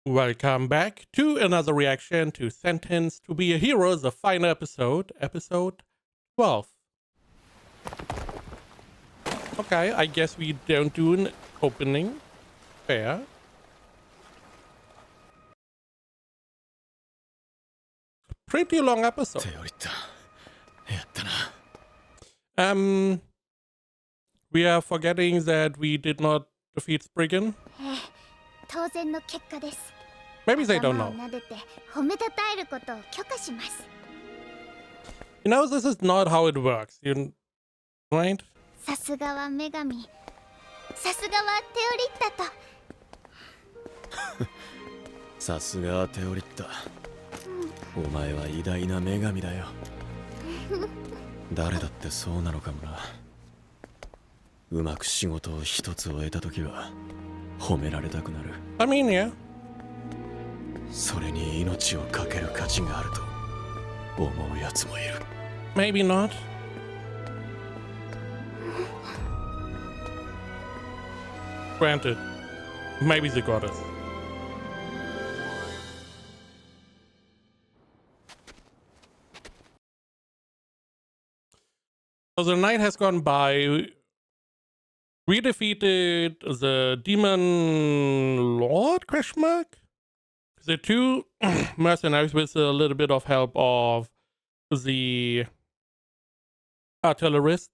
Welcome back to another reaction to Sentence to Be a Hero, the final episode, episode 12. Okay, I guess we don't do an opening. Fair. Pretty long episode. We are forgetting that we did not defeat Spriggan. Maybe they don't know. You know, this is not how it works, right? さすがは女神、さすがはテオリッタと。さすがはテオリッタ。お前は偉大な女神だよ。誰だってそうなのかもな。うまく仕事を一つ終えたときは褒められたくなる。I mean, yeah. それに命をかける価値があると思うやつもいる。Maybe not. Granted, maybe the goddess. So the night has gone by. We defeated the demon lord, question mark? The two mercenaries with a little bit of help of the artillerist.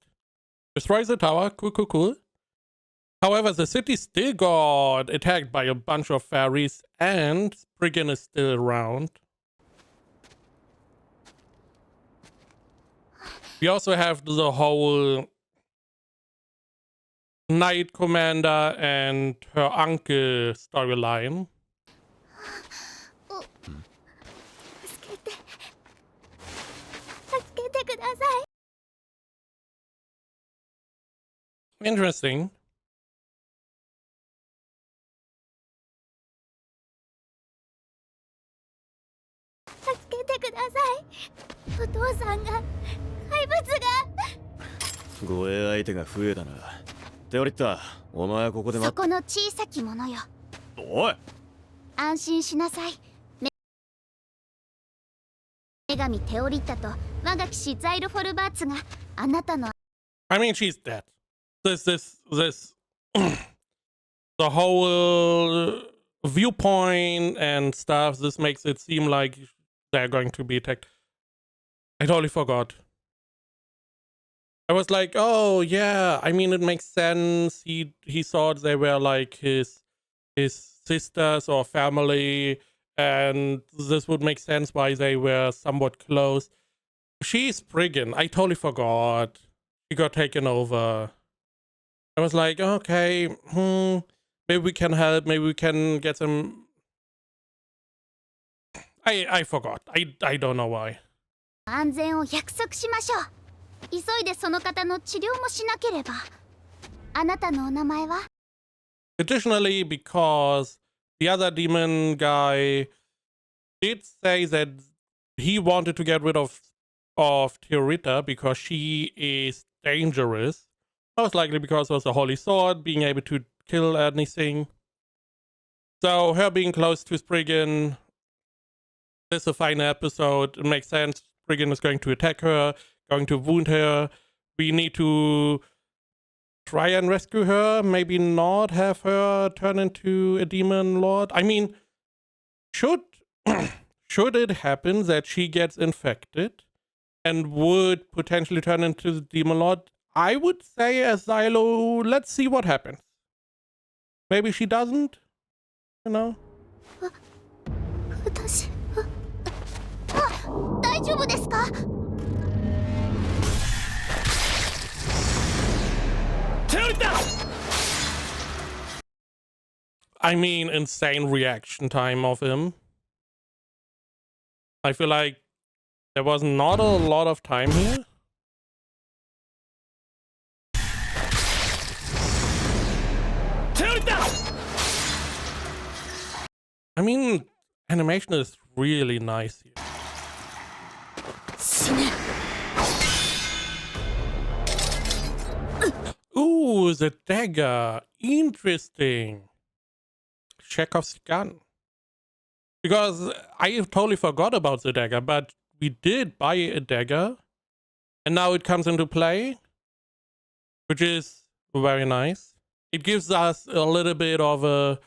Destroys the tower, cool. However, the city still got attacked by a bunch of fairies and Spriggan is still around. We also have the whole Knight Commander and her uncle storyline. Interesting. I mean, she's dead. This the whole viewpoint and stuff, this makes it seem like they're going to be attacked. I totally forgot. I was like, oh yeah, I mean, it makes sense. He thought they were like his sisters or family, and this would make sense why they were somewhat close. She's Spriggan. I totally forgot. She got taken over. I was like, okay, maybe we can help. Maybe we can get some. I forgot. I don't know why. 安全を約束しましょう。急いでその方の治療もしなければ。あなたのお名前は? Additionally, because the other demon guy did say that he wanted to get rid of Teorita because she is dangerous. Most likely because of the Holy Sword, being able to kill anything. So her being close to Spriggan, this is a final episode. It makes sense. Spriggan is going to attack her, going to wound her. We need to try and rescue her. Maybe not have her turn into a demon lord. I mean, should it happen that she gets infected and would potentially turn into the demon lord, I would say as Xylo, let's see what happens. Maybe she doesn't, you know? 大丈夫ですか? I mean, insane reaction time of him. I feel like there was not a lot of time here. I mean, animation is really nice here. Ooh, the dagger. Interesting. Chekhov's gun. Because I totally forgot about the dagger, but we did buy a dagger. And now it comes into play, which is very nice. It gives us a little bit of a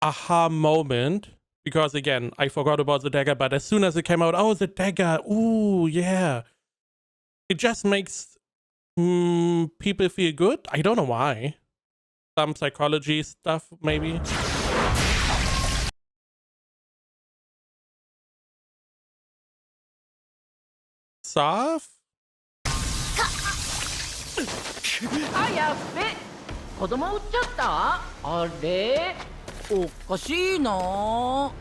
aha moment. Because again, I forgot about the dagger, but as soon as it came out, oh, the dagger, ooh, yeah. It just makes people feel good. I don't know why. Some psychology stuff, maybe. Soft? あ、やっべ、子供売っちゃった。あれ、おかしいな。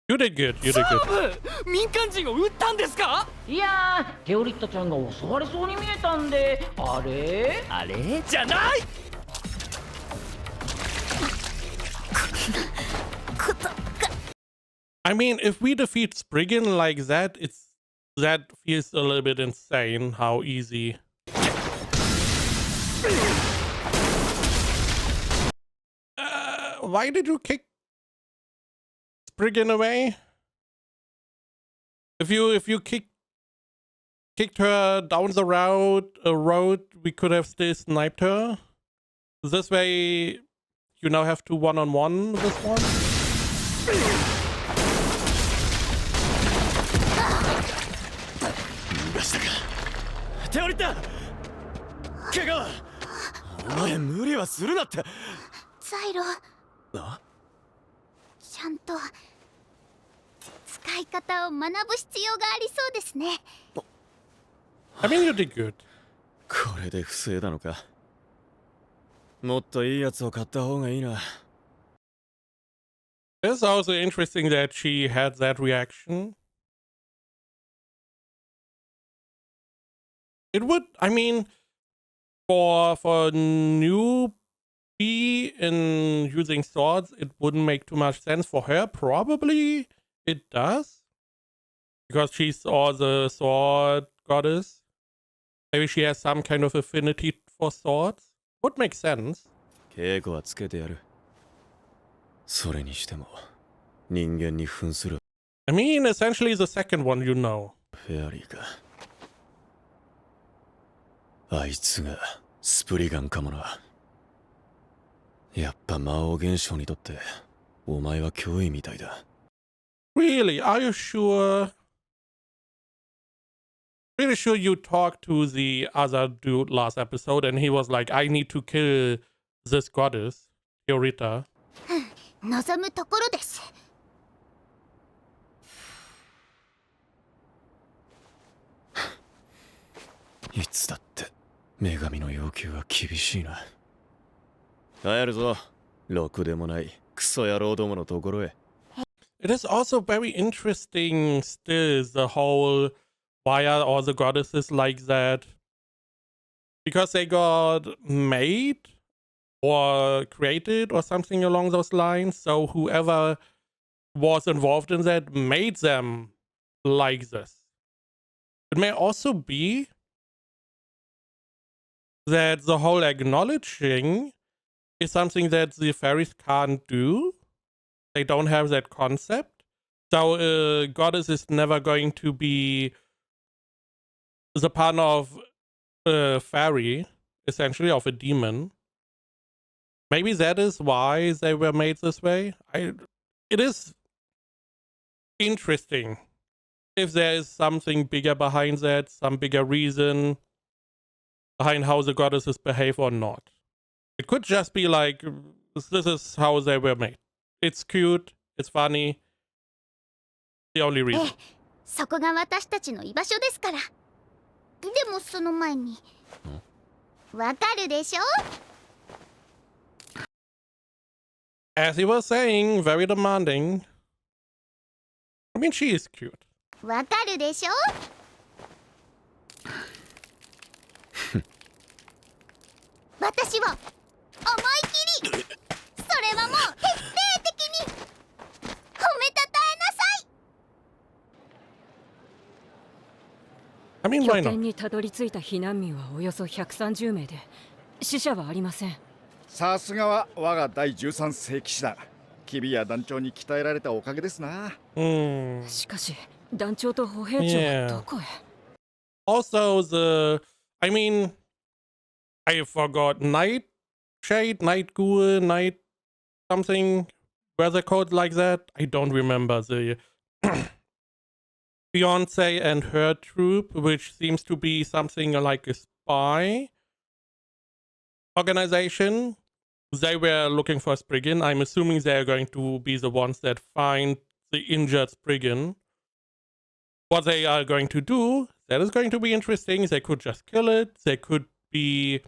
You did good, you did good. 民間人を撃ったんですか？いやー、テオリッタちゃんが襲われそうに見えたんで、あれ？あれじゃない。 I mean, if we defeat Spriggan like that, that feels a little bit insane how easy. Why did you kick Spriggan away? If you kicked her down the road, we could have still sniped her. This way, you now have to one-on-one this one. 手降りた。怪我は。お前無理はするなって。ザイロ、あ？ちゃんと使い方を学ぶ必要がありそうですね。I mean, you did good. これで不正なのか。もっといいやつを買った方がいいな。It's also interesting that she had that reaction. It would, I mean, for newbie in using swords, it wouldn't make too much sense. For her, probably it does. Because she's all the sword goddess. Maybe she has some kind of affinity for swords. Would make sense. 稽古はつけてやる。それにしても人間に扮する。I mean, essentially the second one, you know. フェアリーか。あいつがスプリガンかもな。やっぱ魔王現象にとってお前は脅威みたいだ。Really? Are you sure? Really sure you talked to the other dude last episode and he was like, I need to kill this goddess, Teorita. 望むところです。いつだって女神の要求は厳しいな。帰るぞ。ろくでもないクソ野郎どものところへ。It is also very interesting still, the whole why are all the goddesses like that? Because they got made or created or something along those lines. So whoever was involved in that made them like this. It may also be that the whole acknowledging is something that the fairies can't do. They don't have that concept. So a goddess is never going to be the partner of a fairy, essentially, of a demon. Maybe that is why they were made this way. It is interesting if there is something bigger behind that, some bigger reason behind how the goddesses behave or not. It could just be like, this is how they were made. It's cute, it's funny. The only reason. そこが私たちの居場所ですから。でもその前に、わかるでしょ? As he was saying, very demanding. I mean, she is cute. わかるでしょ? 私は思い切り、それはもう徹底的に褒めたたえなさい。 I mean, 拠 why 点 not? にたどり着いた避難民はおよそ130名で死者はありません。さすがは我が第13世紀士だ。キビや団長に鍛えられたおかげですな。しかし団長と歩兵長はどこへ Also, I mean, I forgot Nightshade, Night Ghoul, Night something, weather code like that. I don't remember the Beyonce and her troop, which seems to be something like a spy organization. They were looking for Spriggan. I'm assuming they're going to be the ones that find the injured Spriggan. What they are going to do, that is going to be interesting. They could just kill it. They could be...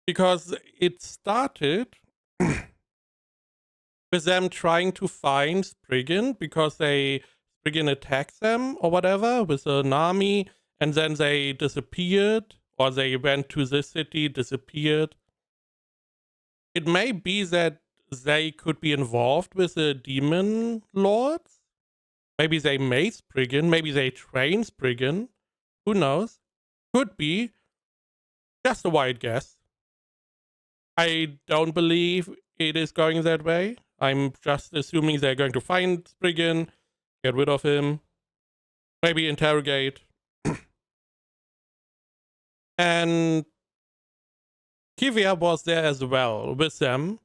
Because it started with them trying to find Spriggan because Spriggan attacked them or whatever with an army, and then they disappeared, or they went to this city, disappeared. It may be that they could be involved with the demon lords. Maybe they made Spriggan. Maybe they trained Spriggan. Who knows? Could be. Just a wild guess. I don't believe it is going that way. I'm just assuming they're going to find Spriggan, get rid of him, maybe interrogate. And Kivia was there as well with them.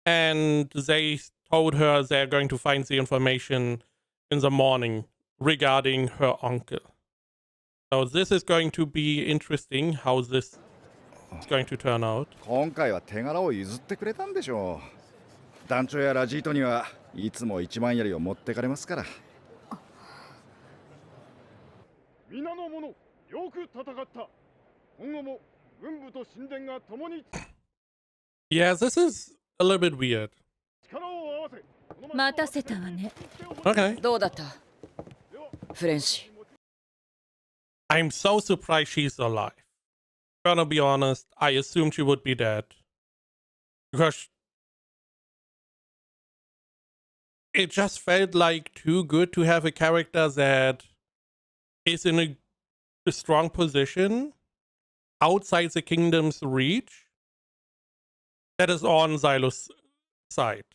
And they told her they're going to find the information in the morning regarding her uncle. So this is going to be interesting how this is going to turn out. 今回は手柄を譲ってくれたんでしょう。団長やラジートにはいつも一番槍を持ってかれますから。皆の者、よく戦った。今後も軍部と神殿が共に。Yeah, this is a little bit weird. 力を合わせ。待たせたわね。Okay. どうだったフレンシ。 I'm so surprised she's alive. Gonna be honest, I assumed she would be dead. Because it just felt like too good to have a character that is in a strong position outside the kingdom's reach that is on Xylo's side.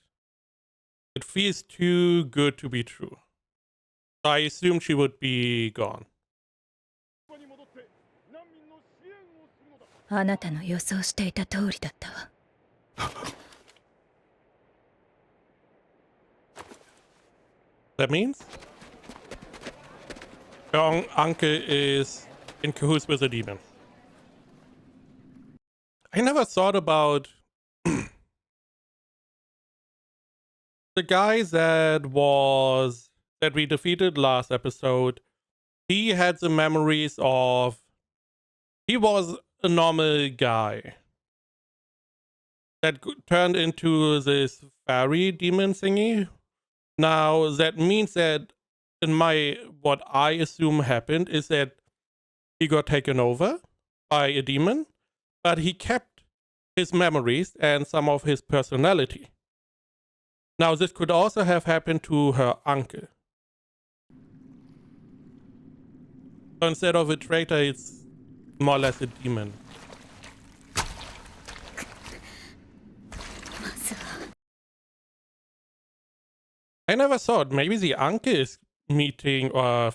It feels too good to be true. So I assumed she would be gone. あなたの予想していた通りだったわ。That means your uncle is in cahoots with a demon. I never thought about the guy that we defeated last episode. He had the memories of, he was a normal guy that turned into this fairy demon thingy. Now that means that what I assume happened is that he got taken over by a demon, but he kept his memories and some of his personality. Now this could also have happened to her uncle. So instead of a traitor, it's more or less a demon. I never thought maybe the uncle is meeting or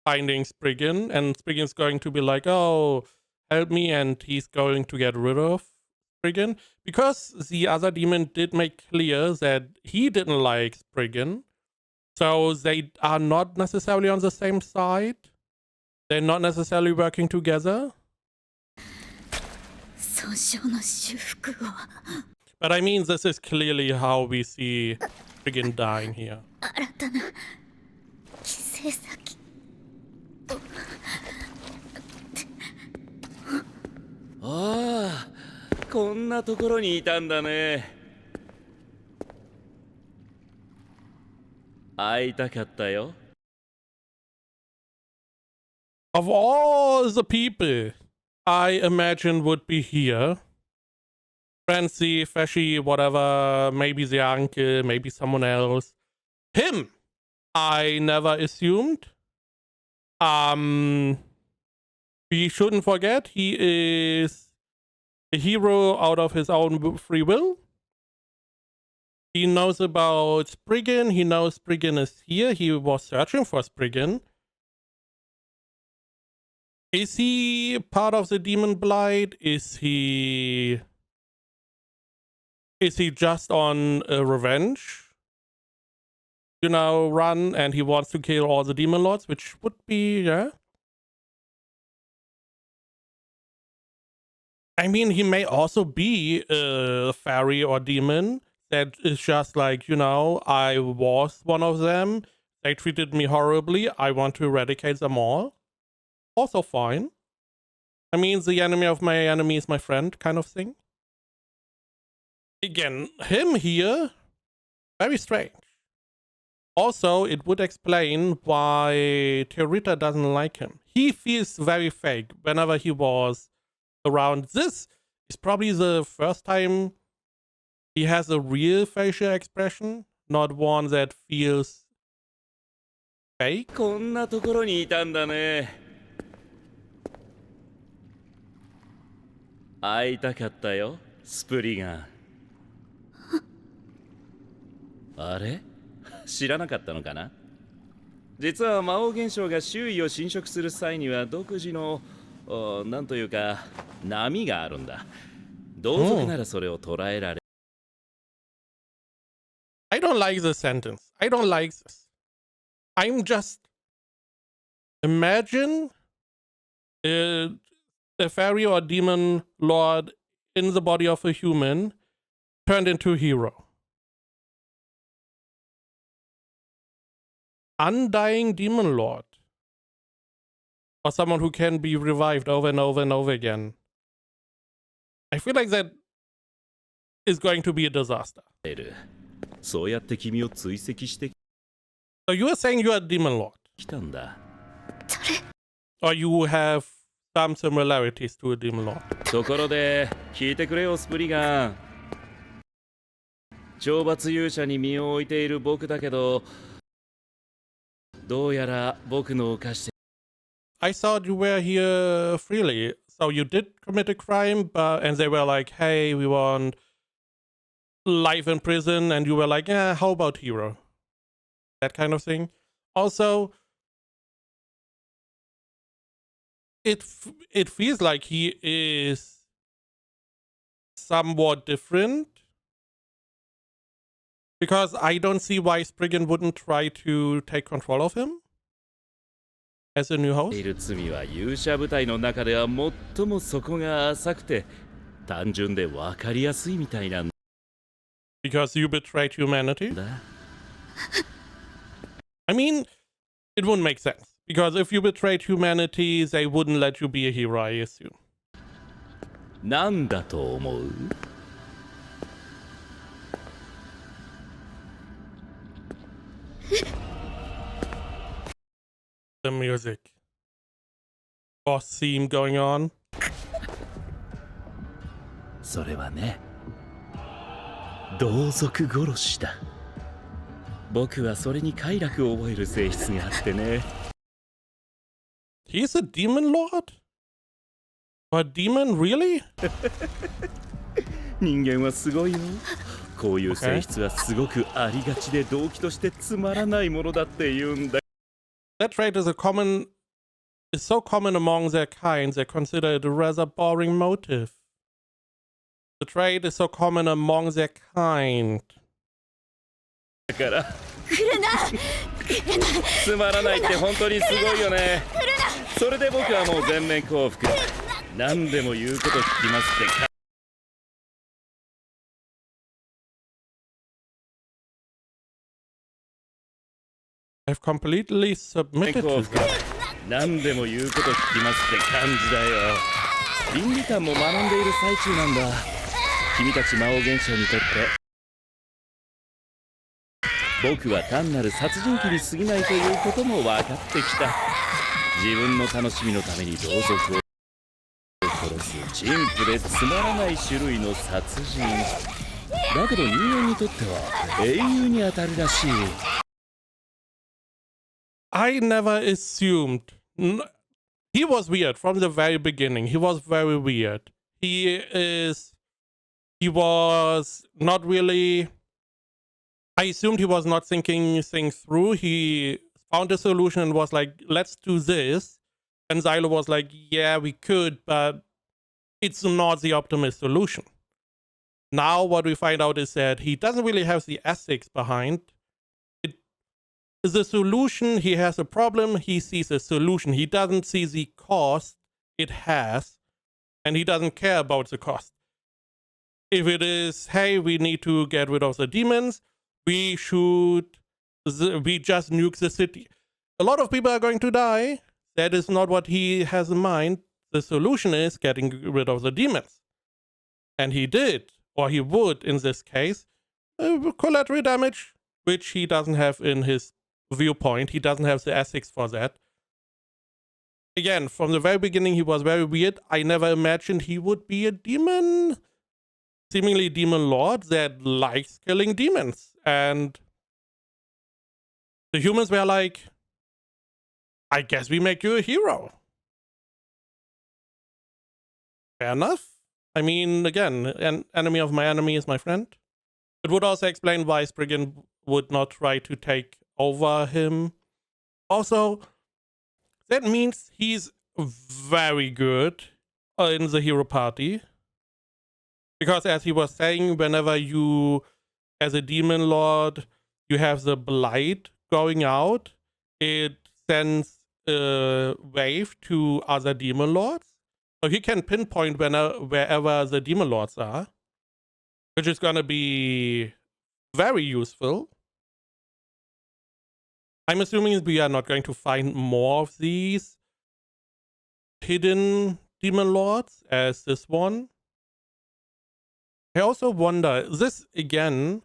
finding Spriggan, and Spriggan's going to be like, oh, help me, and he's going to get rid of Spriggan. Because the other demon did make clear that he didn't like Spriggan, so they are not necessarily on the same side. They're not necessarily working together. But I mean, this is clearly how we see Spriggan dying here. ああ、こんなところにいたんだね。会いたかったよ。Of all the people I imagine would be here, Francie, Feshi, whatever, maybe the uncle, maybe someone else. Him, I never assumed. We shouldn't forget, he is a hero out of his own free will. He knows about Spriggan. He knows Spriggan is here. He was searching for Spriggan. Is he part of the Demon Blight? Is he just on revenge? You know, run, and he wants to kill all the Demon Lords, which would be, yeah. I mean, he may also be a fairy or demon that is just like, you know, I was one of them. They treated me horribly. I want to eradicate them all. Also fine. I mean, the enemy of my enemy is my friend kind of thing. Again, him here, very strange. Also, it would explain why Theorita doesn't like him. He feels very fake whenever he was around. This is probably the first time he has a real facial expression, not one that feels fake. こんなところにいたんだね。会いたかったよ、スプリガン。あれ？知らなかったのかな？実は魔王現象が周囲を侵食する際には独自のなんというか波があるんだ。同族ならそれを捉えられ。I don't like this sentence. I don't like this. I'm just imagine a fairy or demon lord in the body of a human turned into a hero. Undying demon lord. Or someone who can be revived over and over and over again. I feel like that is going to be a disaster. そうやって君を追跡して So you are saying you are a demon lord? きたんだ。 Or you have some similarities to a demon lord? ところで聞いてくれよ、スプリガン。懲罰勇者に身を置いている僕だけど、どうやら僕の犯して I thought you were here freely. So you did commit a crime, and they were like, hey, we want life in prison. And you were like, yeah, how about hero? That kind of thing. Also, it feels like he is somewhat different. Because I don't see why Spriggan wouldn't try to take control of him as a new host. いる罪は勇者部隊の中では最も底が浅くて単純で分かりやすいみたいなんだ。 Because you betrayed humanity? I mean, it wouldn't make sense. Because if you betrayed humanity, they wouldn't let you be a hero, I assume. なんだと思う？ The music. Boss theme going on. それはね、同族殺しだ。僕はそれに快楽を覚える性質があってね。He's a demon lord? A demon, really? 人間はすごいよ。こういう性質はすごくありがちで動機としてつまらないものだって言うんだ。 That trait is so common among their kind, they consider it a rather boring motive. The trait is so common among their kind. だからつまらないって本当にすごいよね。それで僕はもう全面降伏。何でも言うこと聞きますって。 I've completely submitted to that. 何でも言うこと聞きますって感じだよ。倫理観も学んでいる最中なんだ。君たち魔王現象にとって僕は単なる殺人鬼に過ぎないということも分かってきた。自分の楽しみのために同族を殺す陳腐でつまらない種類の殺人だけど人間にとっては英雄に当たるらしい。 I never assumed. He was weird from the very beginning. He was very weird. He was not really I assumed he was not thinking things through. He found a solution and was like, let's do this. And Xylo was like, yeah, we could, but it's not the optimal solution. Now what we find out is that he doesn't really have the ethics behind it. The solution, he has a problem, he sees a solution. He doesn't see the cost it has, and he doesn't care about the cost. If it is, hey, we need to get rid of the demons, we just nuke the city. A lot of people are going to die. That is not what he has in mind. The solution is getting rid of the demons. And he did, or he would in this case, collateral damage, which he doesn't have in his viewpoint. He doesn't have the ethics for that. Again, from the very beginning, he was very weird. I never imagined he would be a demon, seemingly demon lord that likes killing demons. And the humans were like, I guess we make you a hero. Fair enough. I mean, again, an enemy of my enemy is my friend. It would also explain why Spriggan would not try to take over him. Also, that means he's very good in the hero party. Because as he was saying, whenever you, as a demon lord, you have the blight going out, it sends a wave to other demon lords. So he can pinpoint wherever the demon lords are, which is going to be very useful. I'm assuming we are not going to find more of these hidden demon lords as this one. I also wonder, this again,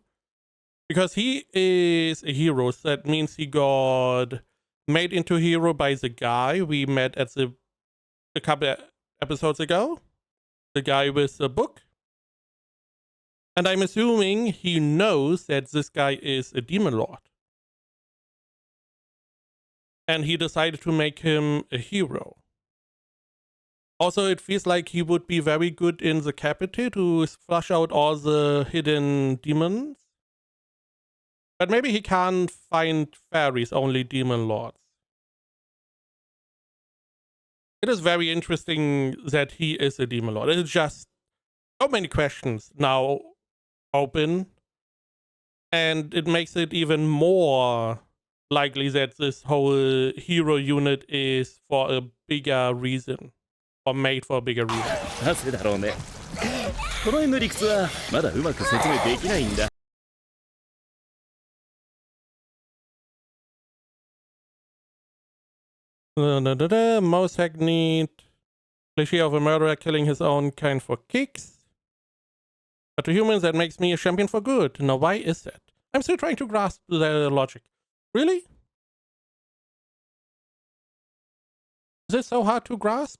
because he is a hero, so that means he got made into a hero by the guy we met at a couple episodes ago. The guy with the book. And I'm assuming he knows that this guy is a demon lord. And he decided to make him a hero. Also, it feels like he would be very good in the capital to flush out all the hidden demons. But maybe he can't find fairies, only demon lords. It is very interesting that he is a demon lord. It's just so many questions now open. And it makes it even more likely that this whole hero unit is for a bigger reason. Or made for a bigger reason. なぜだろうね。この辺の理屈はまだうまく説明できないんだ。Mosag need cliché of a murderer killing his own kind for kicks. But to humans, that makes me a champion for good. Now, why is that? I'm still trying to grasp the logic. Really? Is it so hard to grasp?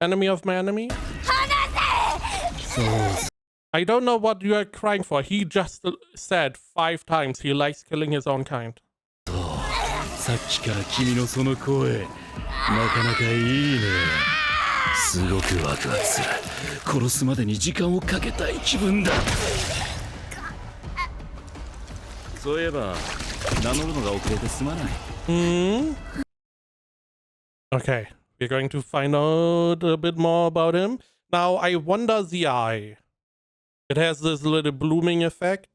Enemy of my enemy? I don't know what you are crying for. He just said 5 times he likes killing his own kind. さっきから君のその声、なかなかいいね。すごくワクワクする。殺すまでに時間をかけたい気分だ。そういえば、名乗るのが遅れてすまない。Okay, we're going to find out a bit more about him. Now, I wonder the eye. It has this little blooming effect.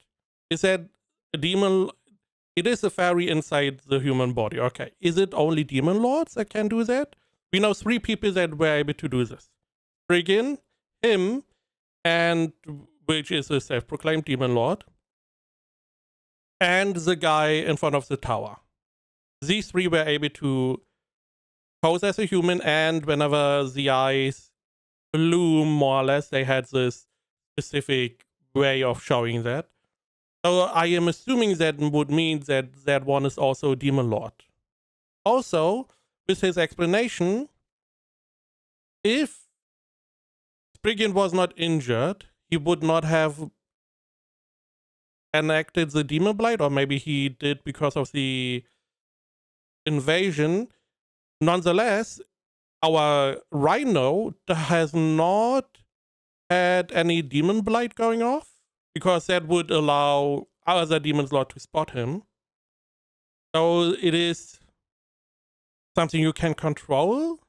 Is that a demon? It is a fairy inside the human body. Okay, is it only demon lords that can do that? We know 3 people that were able to do this. Spriggan, him, and which is a self-proclaimed demon lord, and the guy in front of the tower. These 3 were able to pose as a human, and whenever the eyes bloom, more or less, they had this specific way of showing that. So I am assuming that would mean that that one is also a demon lord. Also, with his explanation, if Spriggan was not injured, he would not have enacted the demon blight, or maybe he did because of the invasion. Nonetheless, our Rhino has not had any demon blight going off, because that would allow other demon lord to spot him. So it is something you can control,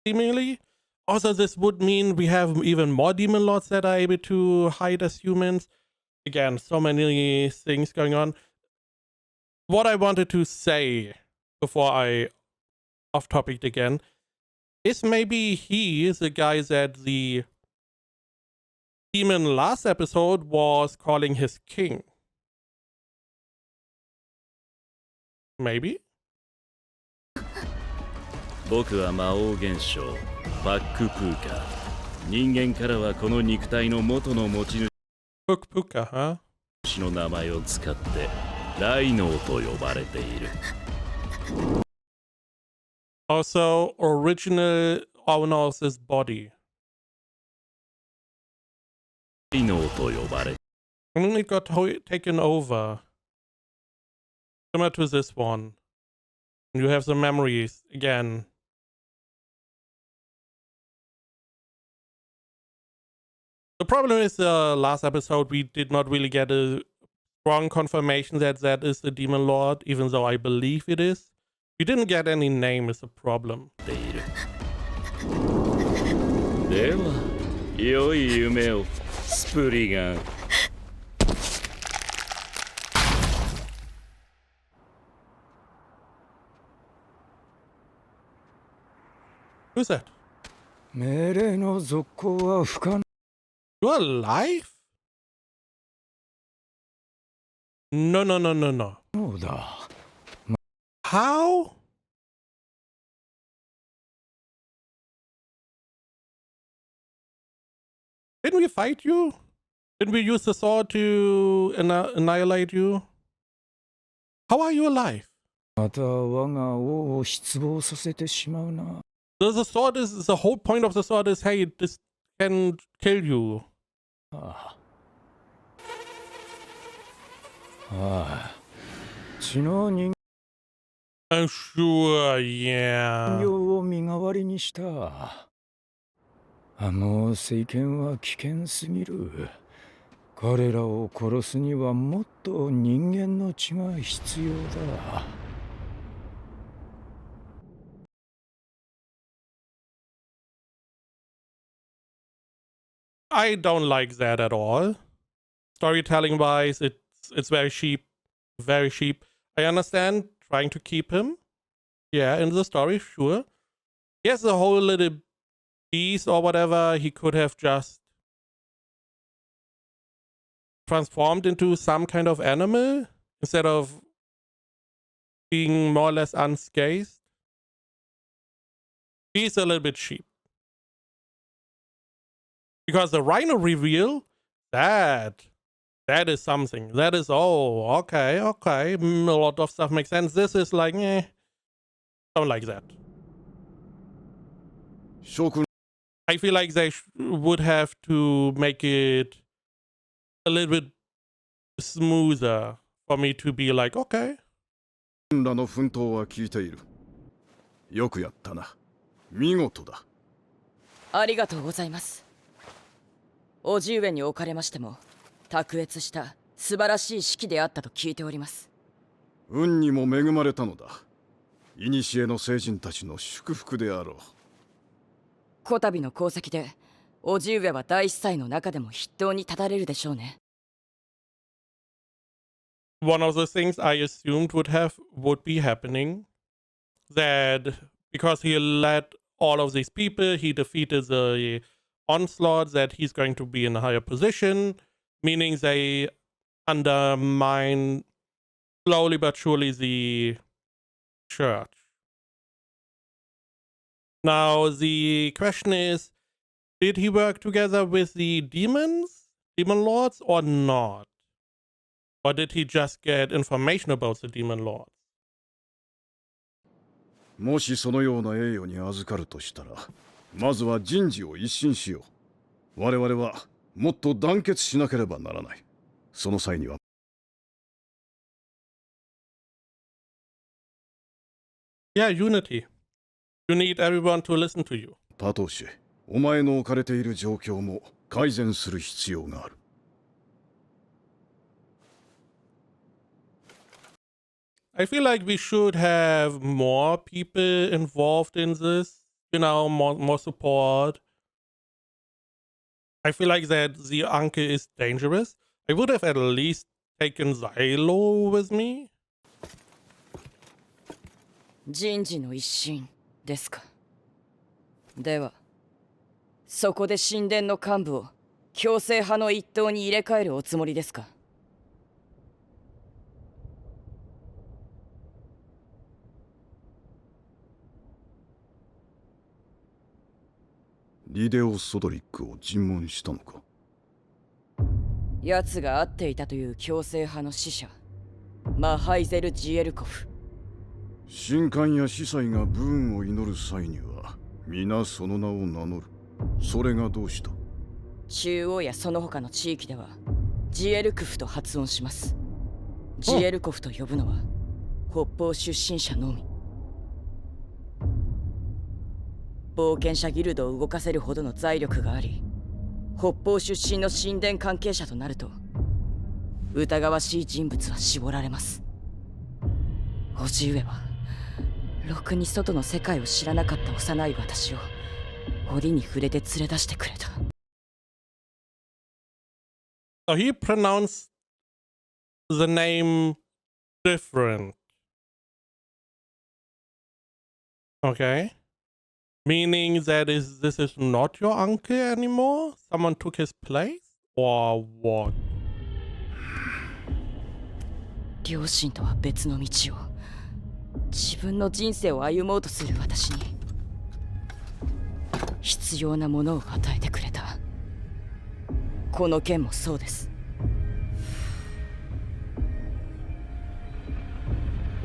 seemingly. Also, this would mean we have even more demon lords that are able to hide as humans. Again, so many things going on. What I wanted to say before I off topic again is maybe he is the guy that the demon last episode was calling his king. Maybe? 僕は魔王現象バックプーカー。人間からはこの肉体の元の持ち Puka Puka, huh? 主の名前を使ってライノーと呼ばれている。Also, original owner of this body. ライノーと呼ばれ And then it got taken over. Similar to this one. And you have the memories again. The problem is last episode we did not really get a strong confirmation that that is the demon lord, even though I believe it is. We didn't get any name is a problem. ている。では、良い夢を、スプリガン。Who's that? 命令の続行は不可能。 You're alive? No, no, no, no, no. そうだ。 How? Didn't we fight you? Didn't we use the sword to annihilate you? How are you alive? また我が王を失望させてしまうな。 The sword is, the whole point of the sword is, hey, this can kill you. ああ。血の人 I'm sure, yeah. 形を身代わりにした。あの聖剣は危険すぎる。彼らを殺すにはもっと人間の血が必要だ。 I don't like that at all. Storytelling wise, it's very cheap. Very cheap. I understand trying to keep him. Yeah, in the story, sure. He has a whole little piece or whatever. He could have just transformed into some kind of animal instead of being more or less unscathed. He's a little bit cheap. Because the rhino reveal, that is something. That is, oh, okay. A lot of stuff makes sense. This is like, don't like that. 諸君 I feel like they would have to make it a little bit smoother for me to be like, okay. らの奮闘は聞いている。よくやったな。見事だ。ありがとうございます。叔父上におかれましても卓越した素晴らしい式であったと聞いております。運にも恵まれたのだ。古の聖人たちの祝福であろう。こたびの功績で叔父上は大司祭の中でも筆頭に立たれるでしょうね。One of the things I assumed would be happening, that because he led all of these people, he defeated the onslaught, that he's going to be in a higher position, meaning they undermine slowly but surely the church. Now the question is, did he work together with the demon lords or not? Or did he just get information about the demon lords? もしそのような栄誉に預かるとしたら、まずは人事を一新しよう。我々はもっと団結しなければならない。その際には。Yeah, unity. You need everyone to listen to you. パトーシェ、お前の置かれている状況も改善する必要がある。I feel like we should have more people involved in this, you know, more support. I feel like that the uncle is dangerous. I would have at least taken Xylo with me. 人事の一新ですか。ではそこで神殿の幹部を強制派の一党に入れ替えるおつもりですか。リデオ・ソドリックを尋問したのか。奴が会っていたという強制派の使者マハイゼル・ジエルコフ。神官や司祭が武運を祈る際には皆その名を名乗る。それがどうした。中央やその他の地域ではジエルクフと発音します。ジエルコフと呼ぶのは北方出身者のみ。冒険者ギルドを動かせるほどの財力があり、北方出身の神殿関係者となると疑わしい人物は絞られます。叔父上はろくに外の世界を知らなかった幼い私を折に触れて連れ出してくれた。So he pronounced the name different. Okay. Meaning that this is not your uncle anymore? Someone took his place? Or what? 両親とは別の道を自分の人生を歩もうとする私に必要なものを与えてくれた。この件もそうです。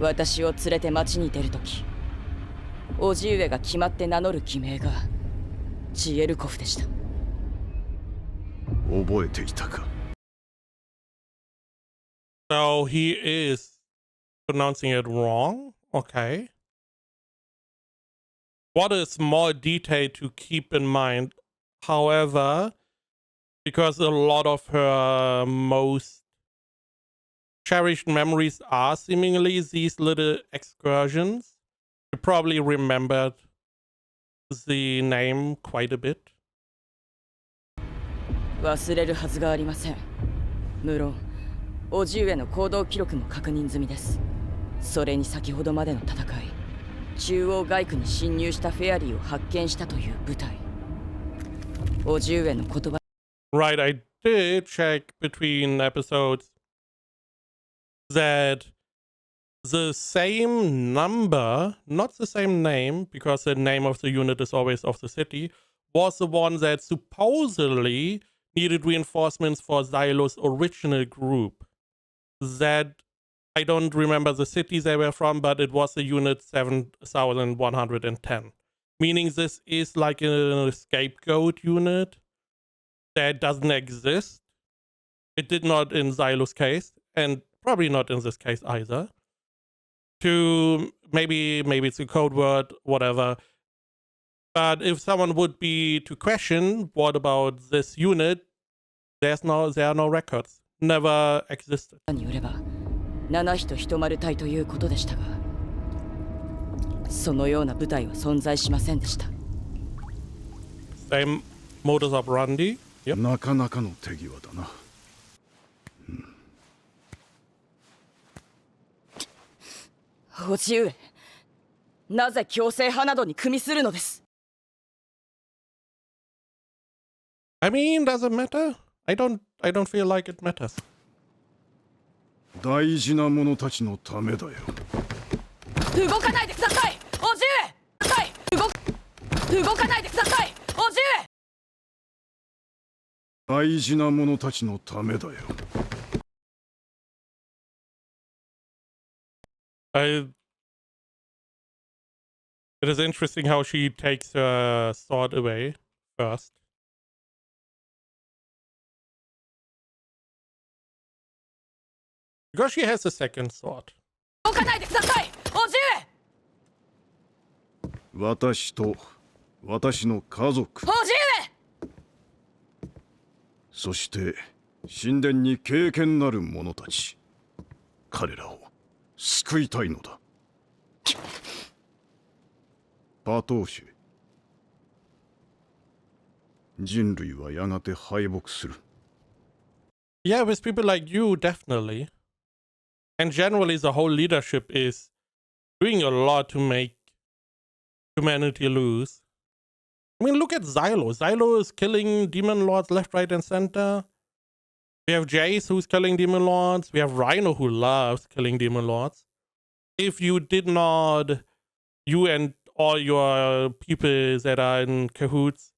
私を連れて町に出るとき、叔父上が決まって名乗る記名がジエルコフでした。覚えていたか。So he is pronouncing it wrong? Okay. What a small detail to keep in mind. However, because a lot of her most cherished memories are seemingly these little excursions, she probably remembered the name quite a bit. 忘れるはずがありません。無論叔父上の行動記録も確認済みです。それに先ほどまでの戦い、中央外区に侵入したフェアリーを発見したという部隊。叔父上の言葉。Right, I did check between episodes that the same number, not the same name, because the name of the unit is always of the city, was the one that supposedly needed reinforcements for Xylo's original group. That I don't remember the city they were from, but it was the unit 7110. Meaning this is like a scapegoat unit that doesn't exist. It did not in Xylo's case, and probably not in this case either. To maybe it's a code word, whatever. But if someone would be to question what about this unit, there are no records. Never existed. によれば七人一丸隊ということでしたが、そのような部隊は存在しませんでした。Same modus operandi. Yep. なかなかの手際だな。叔父上、なぜ強制派などに組みするのです。I mean, does it matter? I don't feel like it matters. 大事な者たちのためだよ。動かないでください、叔父上。はい、動かないでください、叔父上。大事な者たちのためだよ。It is interesting how she takes her sword away first. Because she has a second sword. 動かないでください、叔父上。私と私の家族、叔父上。そして神殿に経験なる者たち、彼らを救いたいのだ。パトーシュ、人類はやがて敗北する。Yeah, with people like you, definitely. And generally, the whole leadership is doing a lot to make humanity lose. I mean, look at Xylo. Xylo is killing demon lords left, right, and center. We have Jace who's killing demon lords. We have Rhino who loves killing demon lords. If you did not, you and all your people that are in cahoots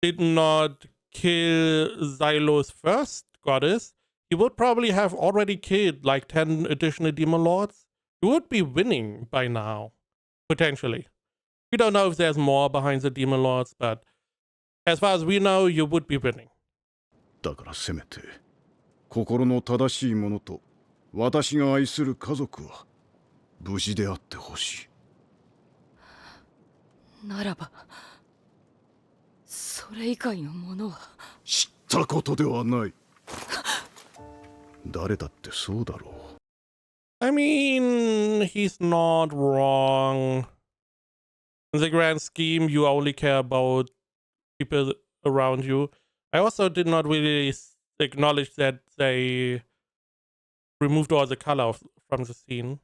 did not kill Xylo's first goddess, he would probably have already killed like 10 additional demon lords. You would be winning by now, potentially. We don't know if there's more behind the demon lords, but as far as we know, you would be winning. だからせめて心の正しいものと私が愛する家族は無事であってほしい。ならばそれ以外のものは知ったことではない。誰だってそうだろう。I mean, he's not wrong. In the grand scheme, you only care about people around you. I also did not really acknowledge that they removed all the color from the scene.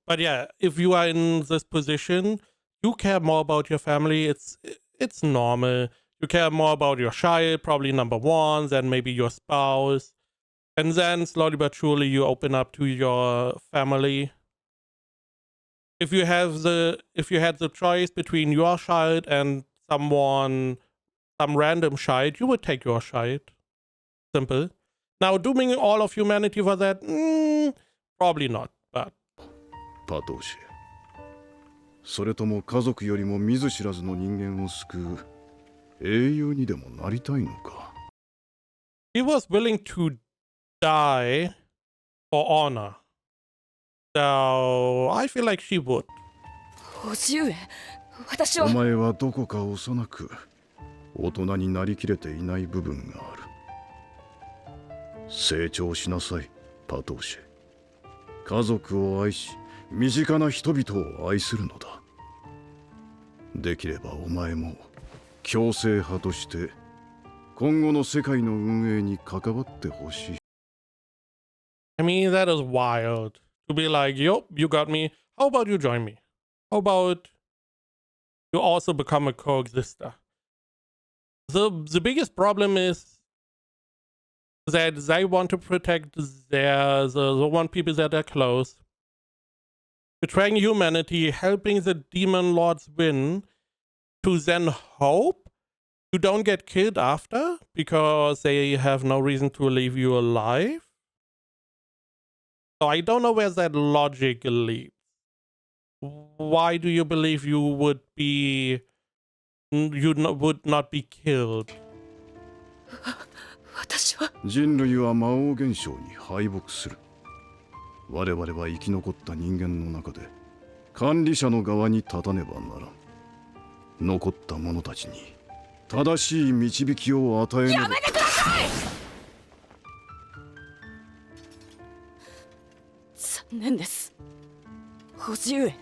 But yeah, if you are in this position, you care more about your family. It's normal. You care more about your child, probably number one, then maybe your spouse. And then slowly but surely you open up to your family. If you had the choice between your child and some random child, you would take your child. Simple. Now, dooming all of humanity for that, probably not, but. パトーシェ、それとも家族よりも見ず知らずの人間を救う英雄にでもなりたいのか。He was willing to die for honor. So I feel like she would. 叔父上、私は。お前はどこか幼く大人になりきれていない部分がある。成長しなさい、パトーシェ。家族を愛し、身近な人々を愛するのだ。できればお前も強制派として今後の世界の運営に関わってほしい。I mean, that is wild. To be like, yo, you got me. How about you join me? How about you also become a coexister? The biggest problem is that they want to protect the one people that are close. Betraying humanity, helping the demon lords win, to then hope you don't get killed after because they have no reason to leave you alive. So I don't know where that logic leads. Why do you believe you would not be killed? 人類は魔王現象に敗北する。我々は生き残った人間の中で管理者の側に立たねばならん。残った者たちに正しい導きを与えねば。やめてください。残念です、叔父上。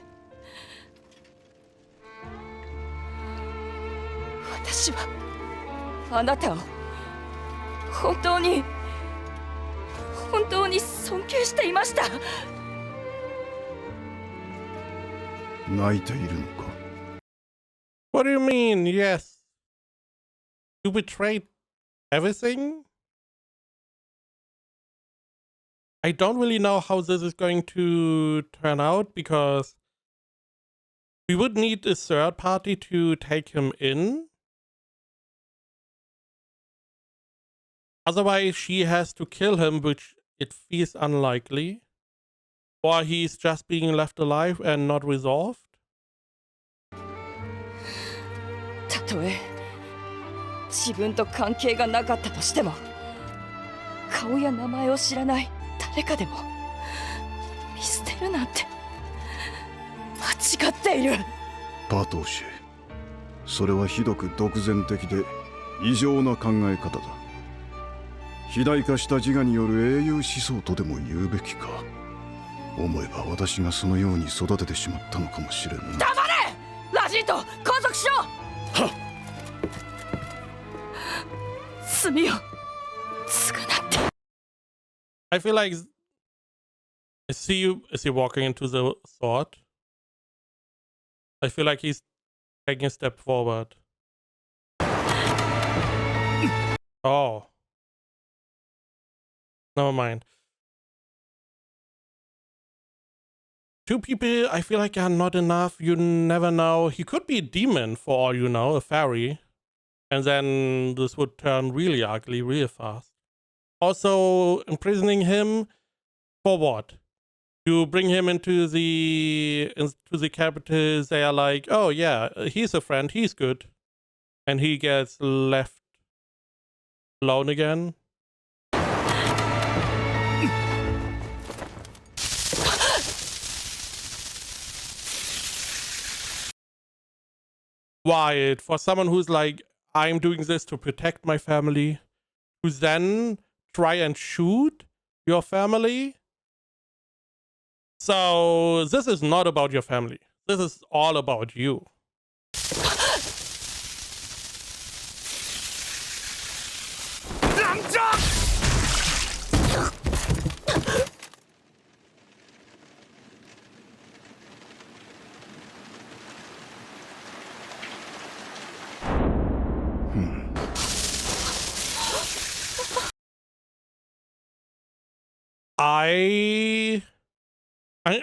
私はあなたを本当に尊敬していました。泣いているのか。 What do you mean? Yes. You betrayed everything? I don't really know how this is going to turn out because we would need a third party to take him in. Otherwise, she has to kill him, which it feels unlikely. Or he's just being left alive and not resolved. たとえ自分と関係がなかったとしても、顔や名前を知らない誰かでも見捨てるなんて間違っている。パトーシェ、それはひどく独善的で異常な考え方だ。肥大化した自我による英雄思想とでも言うべきか。思えば私がそのように育ててしまったのかもしれんな。黙れラジート、拘束しろ。はっ。罪を償って。 I feel like I see you. Is he walking into the sword? I feel like he's taking a step forward. Oh. Never mind. Two people, I feel like, are not enough. You never know. He could be a demon for all you know, a fairy. And then this would turn really ugly real fast. Also, imprisoning him for what? You bring him into the capital. They are like, oh yeah, he's a friend, he's good. And he gets left alone again. Wild for someone who's like, I'm doing this to protect my family, to then try and shoot your family. So this is not about your family. This is all about you.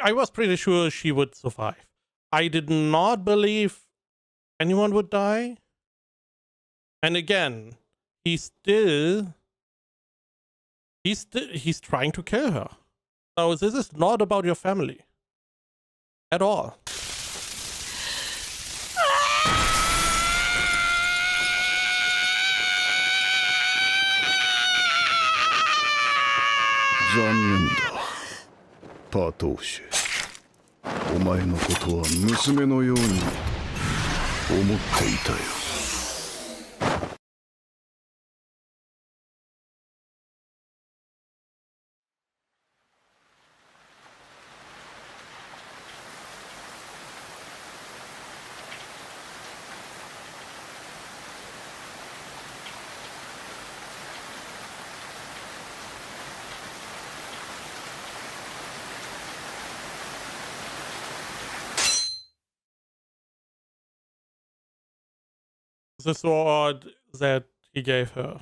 I was pretty sure she would survive. I did not believe anyone would die. And again, he's trying to kill her. So this is not about your family at all. Zanenda. パトーシェ、お前のことは娘のように思っていたよ。The sword that he gave her.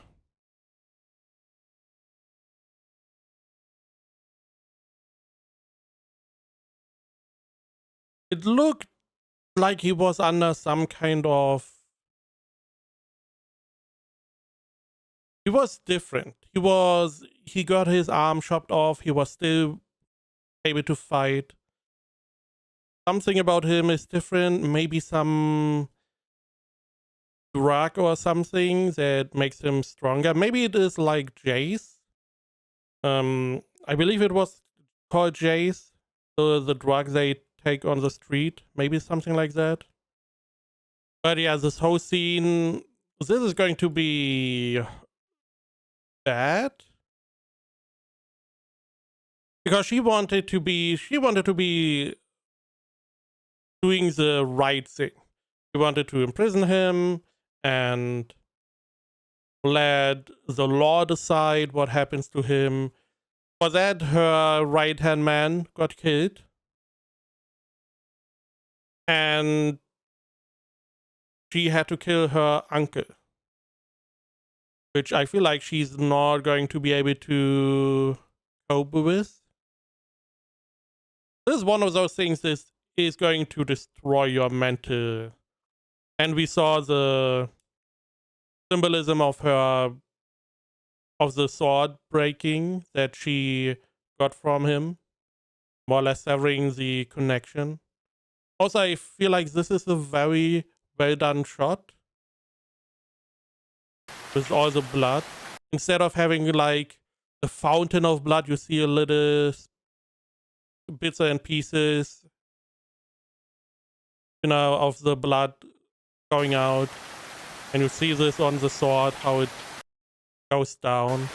It looked like he was under some kind of... He was different. He got his arm chopped off. He was still able to fight. Something about him is different. Maybe some drug or something that makes him stronger. Maybe it is like Jace. I believe it was called Jace, the drug they take on the street. Maybe something like that. But yeah, this whole scene, this is going to be bad. Because she wanted to be doing the right thing. She wanted to imprison him and let the law decide what happens to him. For that, her right-hand man got killed. And she had to kill her uncle. Which I feel like she's not going to be able to cope with. This is one of those things that is going to destroy your mental. And we saw the symbolism of the sword breaking that she got from him, more or less severing the connection. Also, I feel like this is a very well done shot with all the blood. Instead of having like a fountain of blood, you see a little bits and pieces, you know, of the blood going out. And you see this on the sword, how it goes down.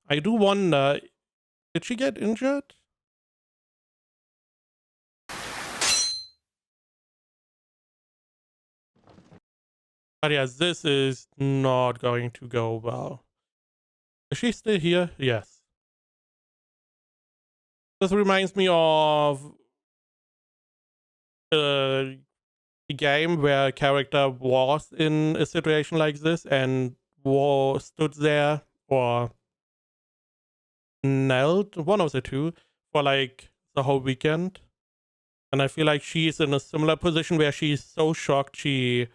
I do wonder, did she get injured? But yes, this is not going to go well. Is she still here? Yes. This reminds me of the game where a character was in a situation like this and stood there or knelt, one of the two, for like the whole weekend. And I feel like she's in a similar position where she's so shocked she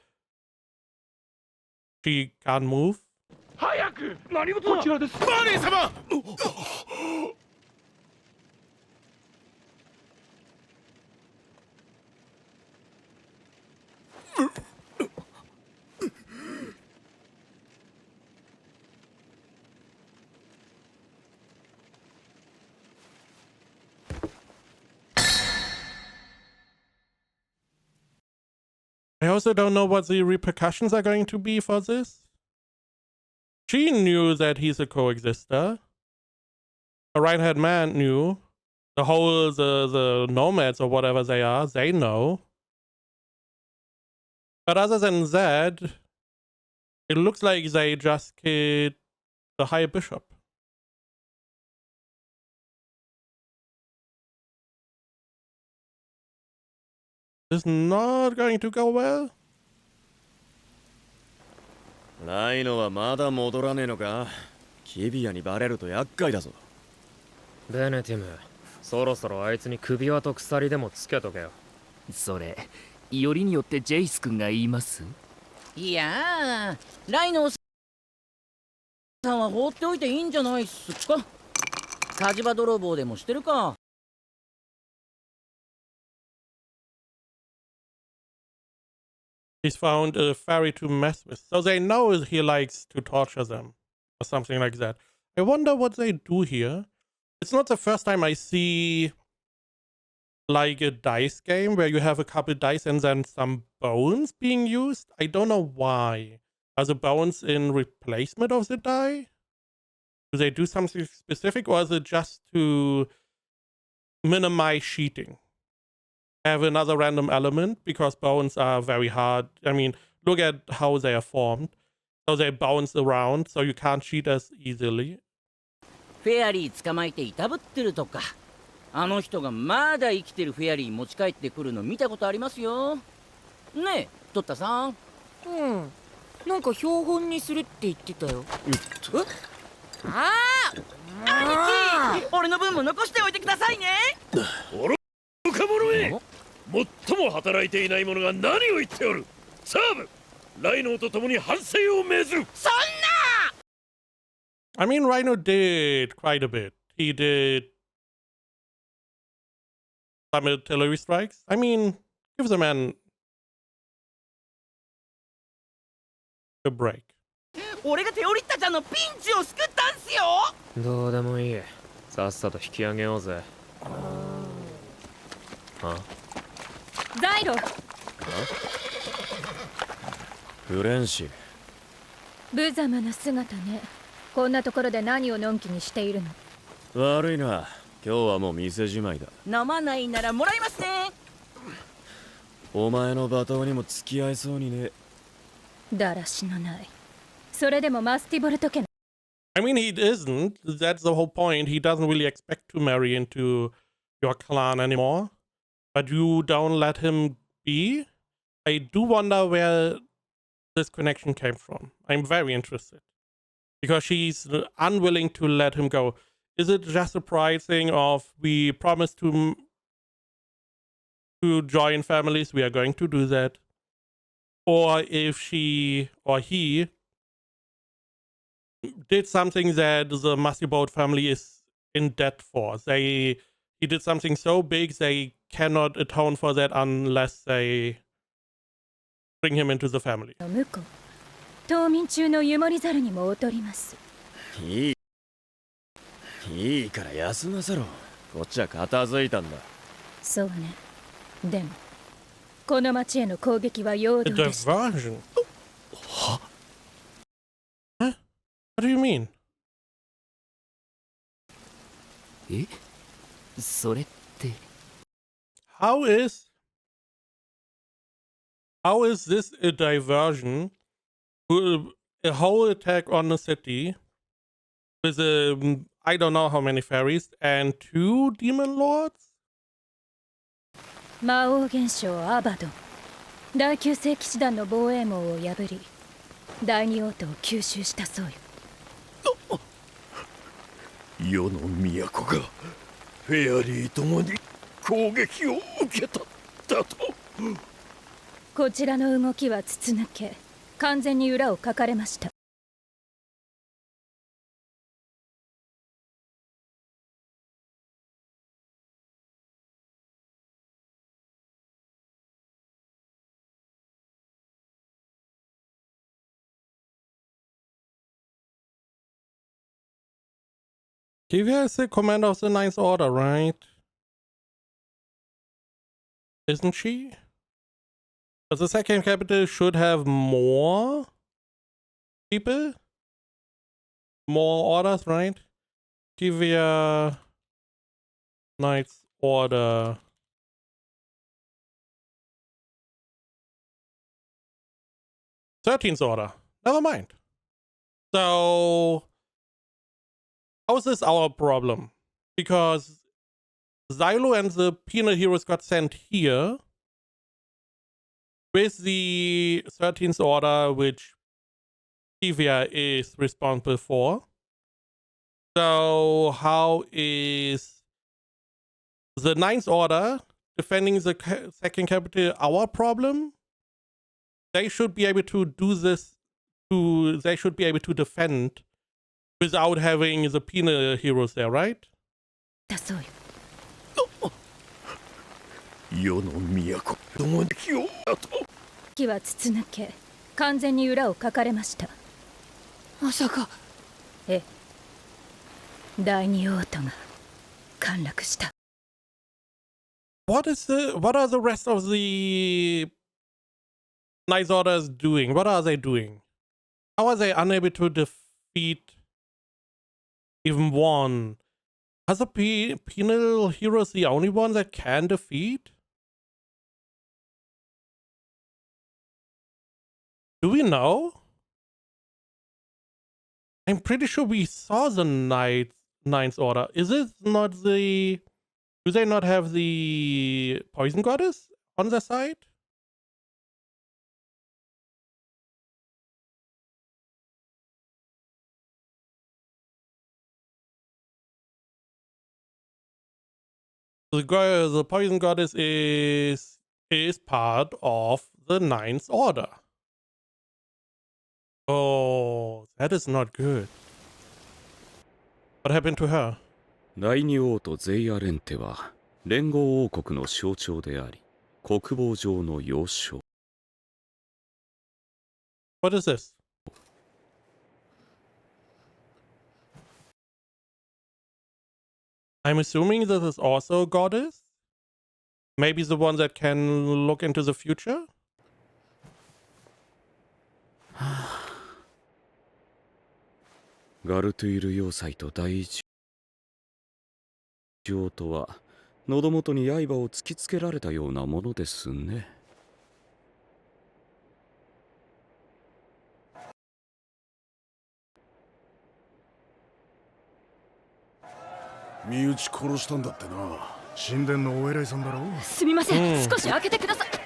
can't move. 早く何事だこちらですマリー様 I also don't know what the repercussions are going to be for this. She knew that he's a coexister. A right-hand man knew. The nomads or whatever they are, they know. But other than that, it looks like they just killed the High Bishop. This is not going to go well. ライノはまだ戻らねえのかキビアにバレると厄介だぞベネティムそろそろあいつに首輪と鎖でもつけとけよそれよりによってジェイス君が言いますいやーライノさんは放っておいていいんじゃないっすか火事場泥棒でもしてるか He's found a fairy to mess with. So they know he likes to torture them. Or something like that. I wonder what they do here. It's not the first time I see like a dice game where you have a couple dice and then some bones being used. I don't know why. Are the bones in replacement of the die? Do they do something specific or is it just to minimize cheating? Have another random element because bones are very hard. I mean, look at how they are formed. So they bounce around, so you can't cheat as easily. フェアリー捕まえていたぶってるとかあの人がまだ生きてるフェアリー持ち帰ってくるの見たことありますよねえトッタさんうんなんか標本にするって言ってたよああ兄貴俺の分も残しておいてくださいね愚か者め最も働いていない者が何を言っておるサーブライノと共に反省を命ずるそんな I mean, Rhino did quite a bit. He did some artillery strikes. I mean, give the man a break. 俺がテオリッタちゃんのピンチを救ったんすよどうでもいいさっさと引き上げようぜザイロフレンシ無様な姿ねこんなところで何をのんきにしているの悪いな今日はもう店じまいだ飲まないならもらいますねお前の罵倒にも付き合えそうにねだらしのないそれでもマスティボルト家 I mean, he isn't. That's the whole point. He doesn't really expect to marry into your clan anymore. But you don't let him be. I do wonder where this connection came from. I'm very interested. Because she's unwilling to let him go. Is it just a pride thing of we promised to join families, we are going to do that? Or if she or he did something that the Massibot family is in debt for. He did something so big they cannot atone for that unless they bring him into the family. 冬眠中の湯守猿にも劣りますいいから休ませろこっちは片付いたんだそうねでもこの町への攻撃は陽動でした Diversion? Huh? What do you mean? え、それって。 How is this a diversion to a whole attack on the city with I don't know how many fairies and 2 demon lords? 魔王現象アバドン、第9世騎士団の防衛網を破り第二王都を吸収したそうよ。世の都がフェアリーともに攻撃を受けただと。こちらの動きは筒抜け、完全に裏をかかれました。Kivia is the commander of the Ninth Order, right? Isn't she? But the second capital should have more people? More orders, right? Kivia, Ninth Order. Thirteenth Order. Never mind. So how is this our problem? Because Xylo and the penal heroes got sent here with the 13th Order, which Kivia is responsible for. So how is the 9th Order defending the second capital our problem? They should be able to do this. They should be able to defend without having the penal heroes there, right? だそうよ。世の都どもに気をだと。木は筒抜け、完全に裏をかかれました。まさか。ええ。第二王都が陥落した。What are the rest of the Ninth Orders doing? What are they doing? How are they unable to defeat even one? Are the penal heroes the only one that can defeat? Do we know? I'm pretty sure we saw the Ninth Order. Is it not the... Do they not have the Poison Goddess on their side? The Poison Goddess is part of the Ninth Order. Oh, that is not good. What happened to her? 第二王とゼイアレンテは連合王国の象徴であり、国防上の要衝。What is this? I'm assuming this is also a goddess? Maybe the one that can look into the future? ガルトゥイル要塞と第一王とは喉元に刃を突きつけられたようなものですね。身内殺したんだってな。神殿のお偉いさんだろ。すみません、少し開けてください。な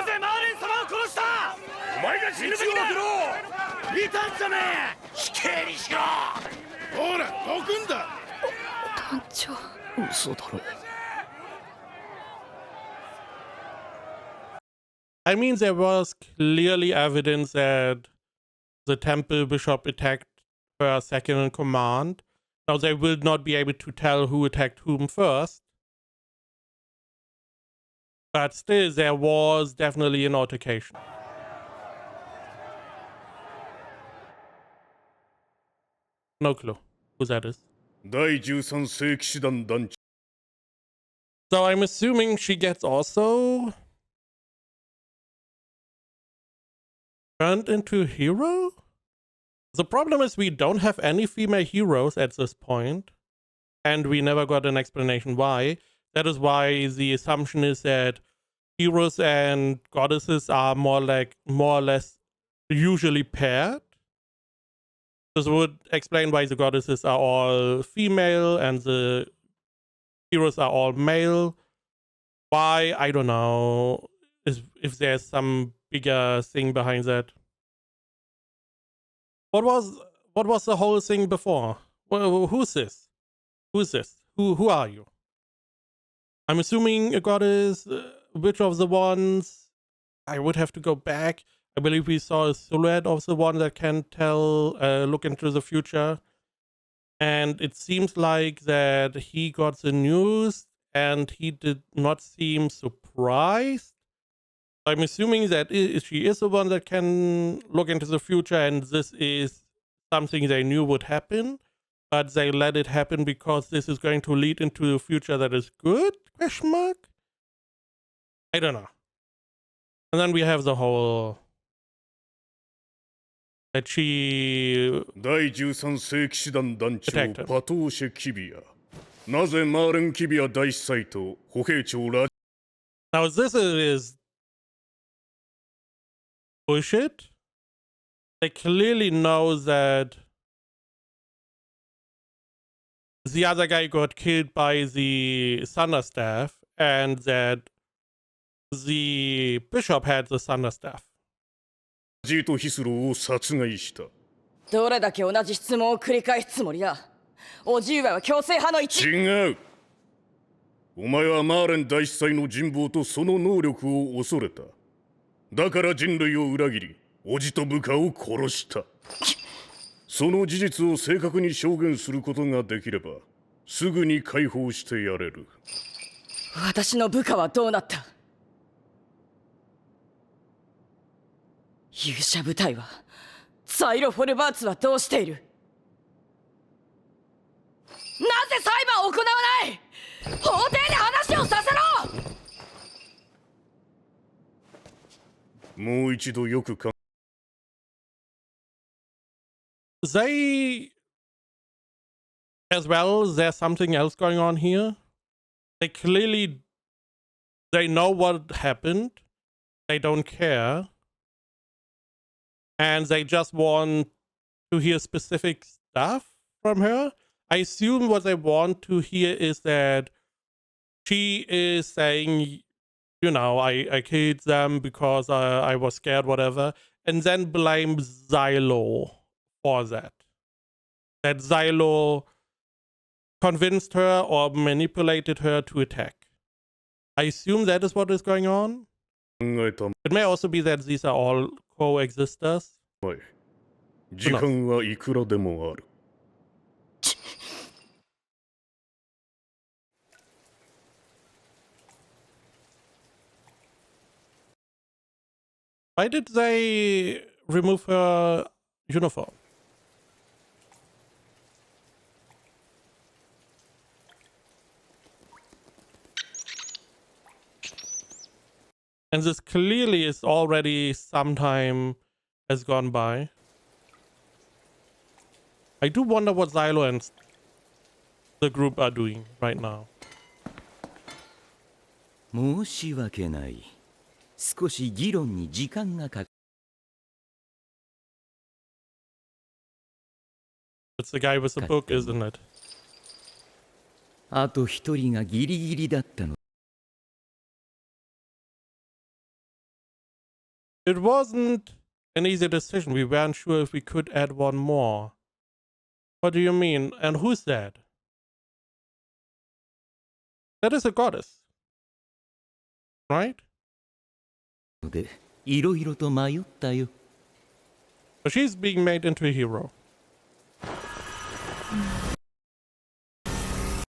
ぜマーレン様を殺した？お前が死ぬべきだ。見たんじゃねえ。死刑にしろ。ほら、どくんだ。団長。嘘だろ。I mean, there was clearly evidence that the temple bishop attacked her second in command. Now they will not be able to tell who attacked whom first. But still, there was definitely an altercation. No clue who that is. 第13世騎士団団長。 So I'm assuming she gets also turned into a hero? The problem is we don't have any female heroes at this point. and we never got an explanation why. That is why the assumption is that heroes and goddesses are more or less usually paired. This would explain why the goddesses are all female and the heroes are all male. Why? I don't know. If there's some bigger thing behind that. What was the whole thing before? Well, who's this? Who's this? Who are you? I'm assuming a goddess. Which of the ones? I would have to go back. I believe we saw a silhouette of the one that can tell, look into the future. And it seems like that he got the news and he did not seem surprised. I'm assuming that she is the one that can look into the future, and this is something they knew would happen, but they let it happen because this is going to lead into a future that is good? Question mark? I don't know. And then we have the whole that she 第13世騎士団団長 attacked him. パトーシェ・キビア。なぜマーレン・キビア大司祭と歩兵長ラ Now this is bullshit. They clearly know that the other guy got killed by the Thunderstaff and that the bishop had the Thunderstaff. ジート・ヒスローを殺害した。どれだけ同じ質問を繰り返すつもりだ。おじいは強制派の一。違う。お前はマーレン大司祭の人望とその能力を恐れた。だから人類を裏切り、おじと部下を殺した。その事実を正確に証言することができれば、すぐに解放してやれる。私の部下はどうなった？勇者部隊はザイロ・フォルバーツはどうしている？なぜ裁判を行わない？法廷で話をさせろ！もう一度よく考 They, as well, there's something else going on here. They know what happened. They don't care. And they just want to hear specific stuff from her. I assume what they want to hear is that she is saying, you know, I killed them because I was scared, whatever, and then blame Xylo for that. That Xylo convinced her or manipulated her to attack. I assume that is what is going on. It may also be that these are all coexisters. 時間はいくらでもある。Why did they remove her uniform? And this clearly is already some time has gone by. I do wonder what Xylo and the group are doing right now. 申し訳ない。少し議論に時間がかかる。It's the guy with the book, isn't it? あと一人がギリギリだったの。It wasn't an easy decision. We weren't sure if we could add one more. What do you mean? And who's that? That is a goddess. Right? で、いろいろと迷ったよ。But she's being made into a hero.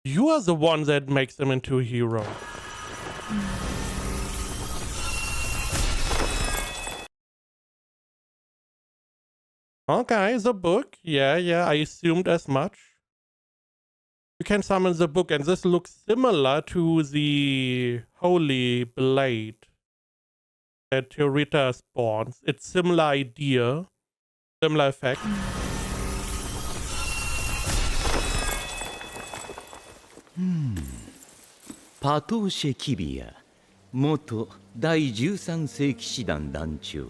You are the one that makes them into a hero. Okay, the book. Yeah, I assumed as much. You can summon the book, and this looks similar to the Holy Blade that Theorita spawns. It's similar idea, similar effect. パトーシェ・キビア、元第13世騎士団団長。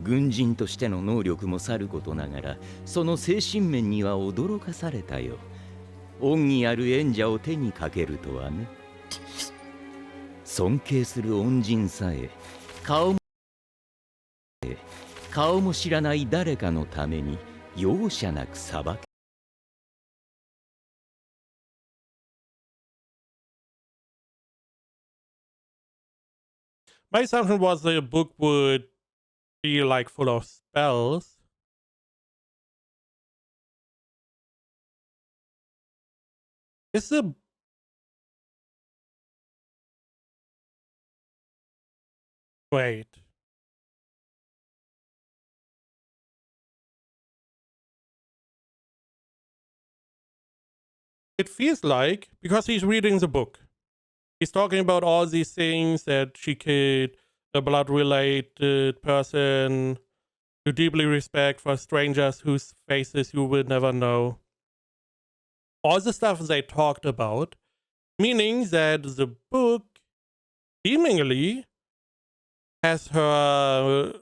軍人としての能力もさることながら、その精神面には驚かされたよ。恩義ある縁者を手にかけるとはね。尊敬する恩人さえ顔も知らない誰かのために容赦なく裁け。My assumption was the book would be like full of spells. Is the wait. It feels like, because he's reading the book, he's talking about all these things that she could, a blood-related person, you deeply respect for strangers whose faces you will never know. All the stuff they talked about, meaning that the book seemingly has her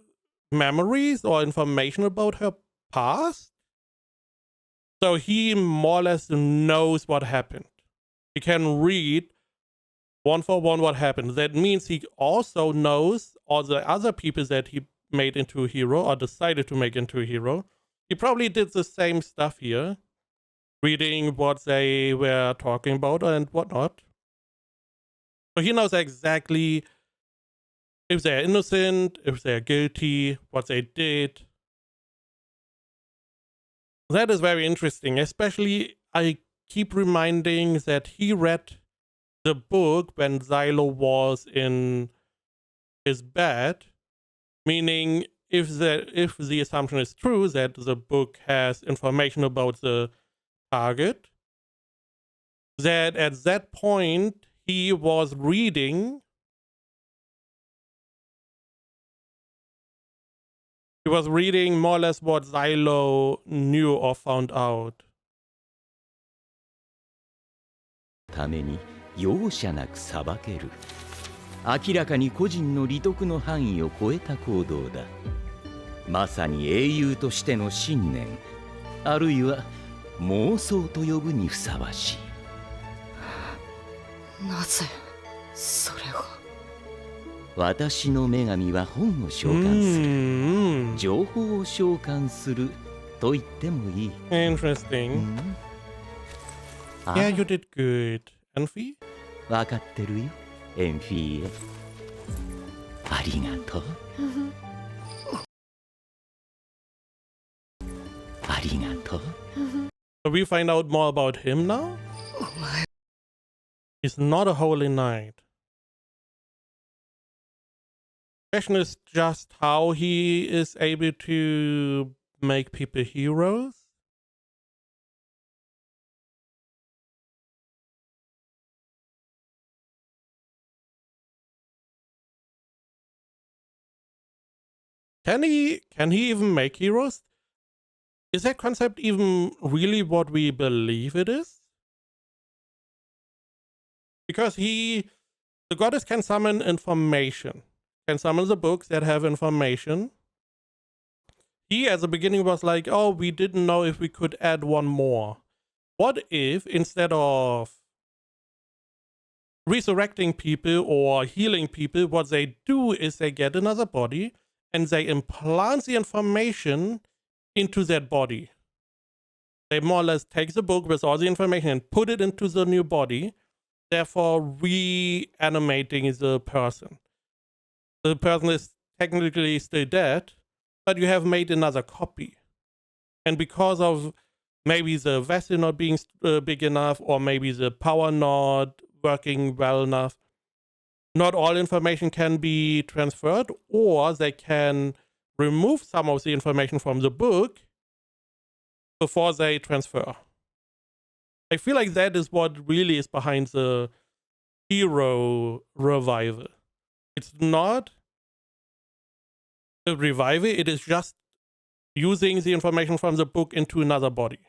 memories or information about her past. So he more or less knows what happened. He can read one for one what happened. That means he also knows all the other people that he made into a hero or decided to make into a hero. He probably did the same stuff here, reading what they were talking about and whatnot. So he knows exactly if they're innocent, if they're guilty, what they did. That is very interesting. Especially, I keep reminding that he read the book when Xylo was in his bed, meaning if the assumption is true that the book has information about the target, that at that point he was reading more or less what Xylo knew or found out. ために容赦なく裁ける。明らかに個人の利得の範囲を超えた行動だ。まさに英雄としての信念、あるいは妄想と呼ぶにふさわしい。なぜそれを。私の女神は本を召喚する。情報を召喚すると言ってもいい。Interesting. Yeah, you did good. Enfi? わかってるよ、エンフィーエ。ありがとう。ありがとう。So we find out more about him now? He's not a holy knight. Question is just how he is able to make people heroes. Can he even make heroes? Is that concept even really what we believe it is? Because the goddess can summon information. Can summon the books that have information. He at the beginning was like, oh, we didn't know if we could add one more. What if instead of resurrecting people or healing people, what they do is they get another body and they implant the information into that body. They more or less take the book with all the information and put it into the new body, therefore reanimating the person. The person is technically still dead, but you have made another copy. And because of maybe the vessel not being big enough, or maybe the power not working well enough, not all information can be transferred, or they can remove some of the information from the book before they transfer. I feel like that is what really is behind the hero revival. It's not a revival, it is just using the information from the book into another body.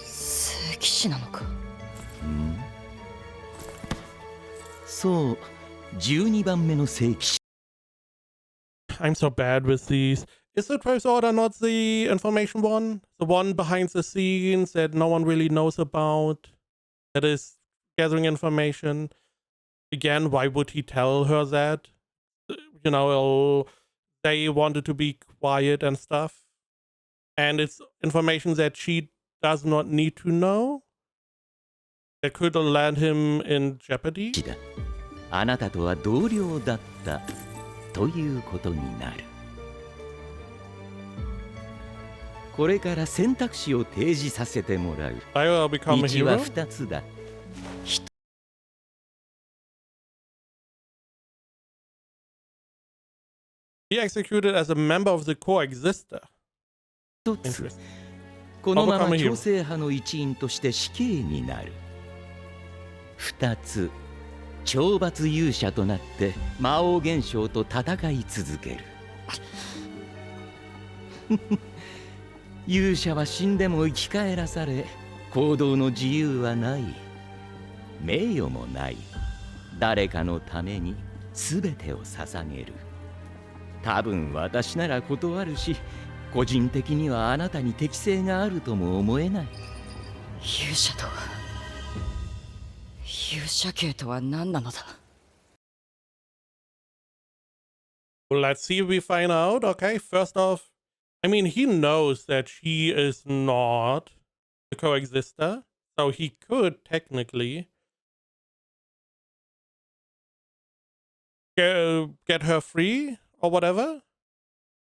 聖騎士なのか。そう、12番目の聖騎士。I'm so bad with these. Is the First Order not the information one? The one behind the scenes that no one really knows about? That is gathering information? Again, why would he tell her that? You know, they wanted to be quiet and stuff. And it's information that she does not need to know? That could land him in jeopardy? あなたとは同僚だったということになる。これから選択肢を提示させてもらう。I will become a 道は hero? 2つだ。He executed as a member of the Coexister. 1つ、このまま強制派の一員として死刑になる。2つ、懲罰勇者となって魔王現象と戦い続ける。勇者は死んでも生き返らされ、行動の自由はない。名誉もない。誰かのために全てを捧げる。多分私なら断るし、個人的にはあなたに適性があるとも思えない。勇者とは、勇者系とは何なのだ。Well, let's see if we find out. Okay, first off, I mean, he knows that she is not the Coexister, so he could technically get her free or whatever.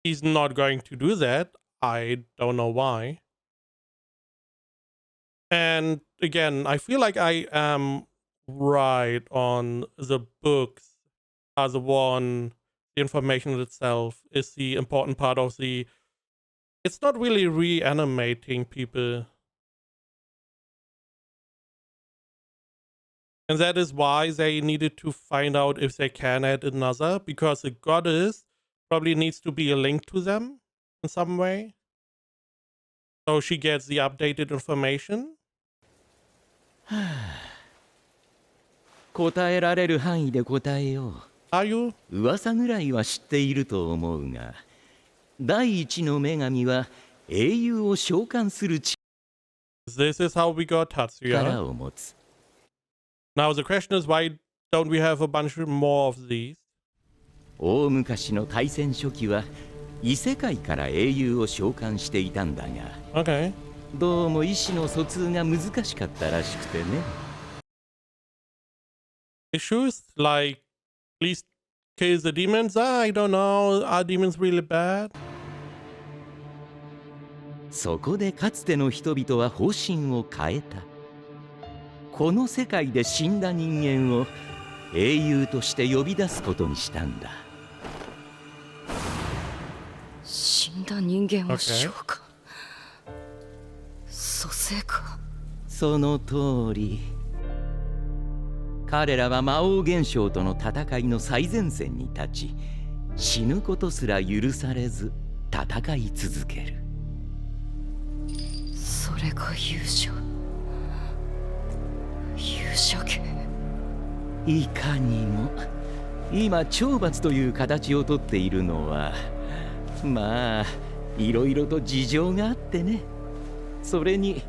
He's not going to do that. I don't know why. And again, I feel like I am right on the books as the one. The information itself is the important part of the... It's not really reanimating people. And that is why they needed to find out if they can add another, because the goddess probably needs to be a link to them in some way. So she gets the updated information. 答えられる範囲で答えよう。噂ぐらいは知っていると思うが、第一の女神は英雄を召喚する力 This is how we got Tatsuya. を持つ。Now the question is, why don't we have a bunch more of these? 大昔の大戦初期は異世界から英雄を召喚していたんだが、Okay. どうも意思の疎通が難しかったらしくてね。Issues like, please kill the demons? I don't know. Are demons really bad? そこでかつての人々は方針を変えた。この世界で死んだ人間を英雄として呼び出すことにしたんだ。死んだ人間を召喚、蘇生か。その通り。彼らは魔王現象との戦いの最前線に立ち、死ぬことすら許されず戦い続ける。それが勇者。勇者系。いかにも今懲罰という形をとっているのは、まあいろいろと事情があってね。それに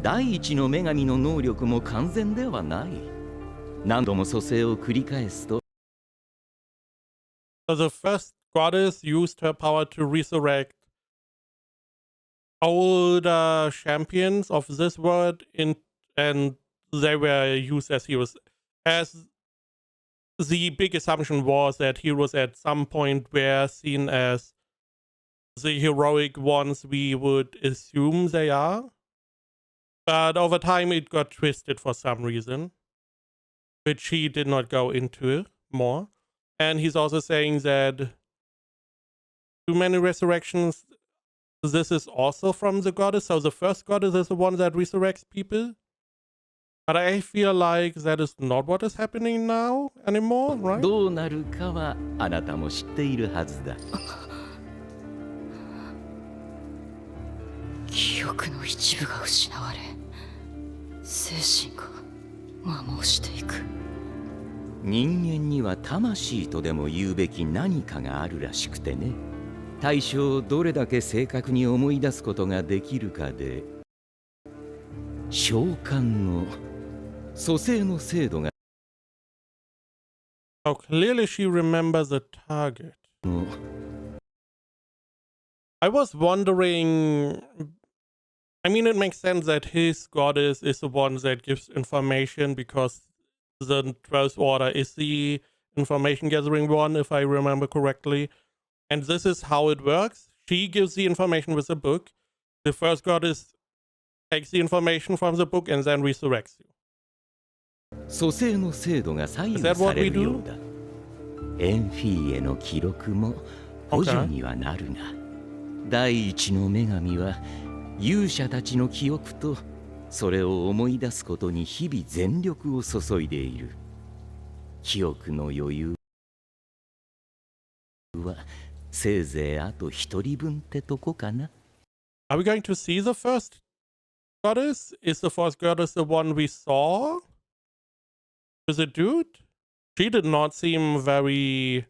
第一の女神の能力も完全ではない。何度も蘇生を繰り返すと。So the first goddess used her power to resurrect older champions of this world, and they were used as heroes. As the big assumption was that heroes at some point were seen as the heroic ones we would assume they are. But over time it got twisted for some reason, which he did not go into more. And he's also saying that too many resurrections, this is also from the goddess. So the first goddess is the one that resurrects people. But I feel like that is not what is happening now anymore, right? どうなるかはあなたも知っているはずだ。記憶の一部が失われ、精神が摩耗していく。人間には魂とでも言うべき何かがあるらしくてね。対象をどれだけ正確に思い出すことができるかで、召喚の蘇生の精度が Oh, clearly she remembers the target. I was wondering. I mean, it makes sense that his goddess is the one that gives information because the 12th Order is the information gathering one, if I remember correctly. And this is how it works. She gives the information with the book. The first goddess takes the information from the book and then resurrects you. 蘇生の精度が左右されるようだ。エンフィーエの記録も補助にはなるが、第一の女神は勇者たちの記憶とそれを思い出すことに日々全力を注いでいる。記憶の余裕はせいぜいあと一人分ってとこかな。Are we going to see the first goddess? Is the first goddess the one we saw? Is it dude? She did not seem very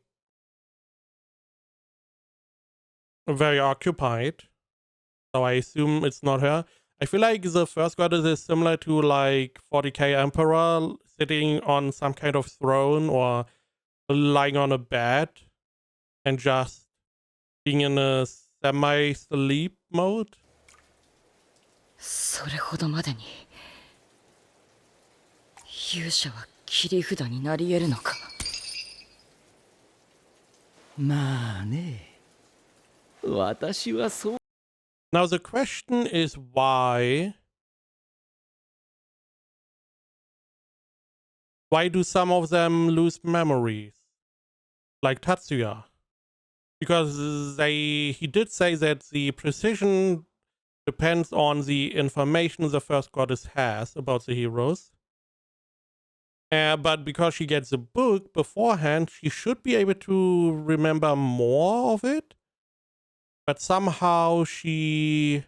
occupied. So I assume it's not her. I feel like the first goddess is similar to like 40k Emperor sitting on some kind of throne or lying on a bed and just being in a semi-sleep mode. それほどまでに勇者は切り札になり得るのか。まあね、私はそう。Now the question is why do some of them lose memories? Like Tatsuya. Because he did say that the precision depends on the information the first goddess has about the heroes. But because she gets the book beforehand, she should be able to remember more of it. But somehow people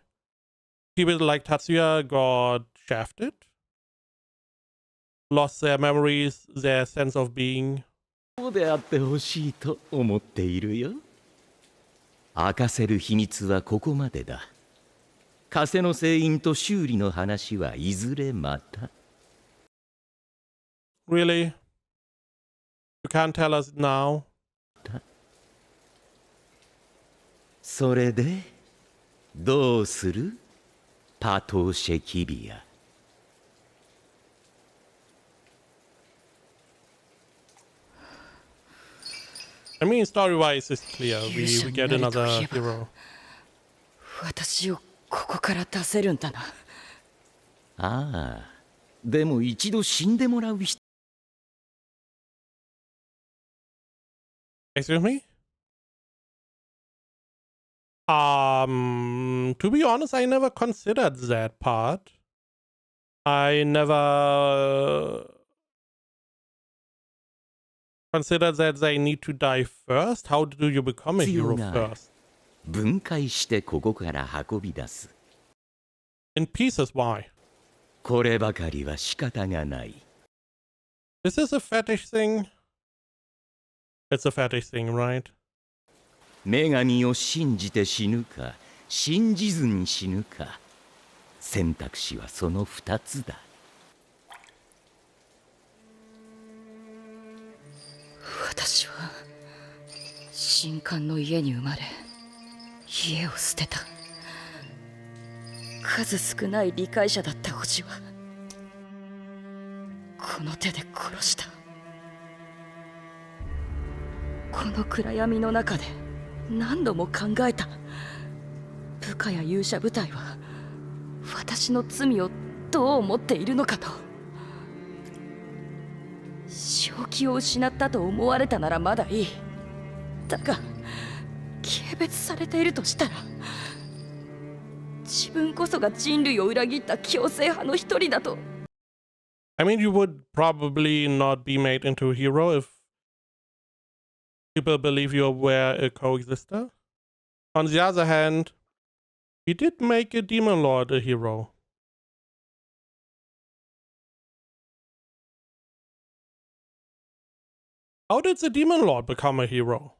like Tatsuya got shafted. Lost their memories, their sense of being. そうであってほしいと思っているよ。明かせる秘密はここまでだ。風の聖院と修理の話はいずれまた。Really? You can't tell us now? それでどうする？パトーシェキビア。I mean, story-wise, it's clear. We get another hero. 私をここから出せるんだな。ああ、でも一度死んでもらう必 Excuse me? To be honest, I never considered that part. I never considered that they need to die first. How do you become a hero first? 分解してここから運び出す。In pieces, why? こればかりは仕方がない。Is this a fetish thing? It's a fetish thing, right? 女神を信じて死ぬか、信じずに死ぬか。選択肢はその2つだ。私は神官の家に生まれ、家を捨てた。数少ない理解者だった叔父はこの手で殺した。この暗闇の中で何度も考えた。部下や勇者部隊は私の罪をどう思っているのかと。正気を失ったと思われたならまだいい。だが軽蔑されているとしたら、自分こそが人類を裏切った強制派の一人だと。I mean, you would probably not be made into a hero if people believe you were a coexister. On the other hand, he did make a demon lord a hero. How did the Demon Lord become a hero?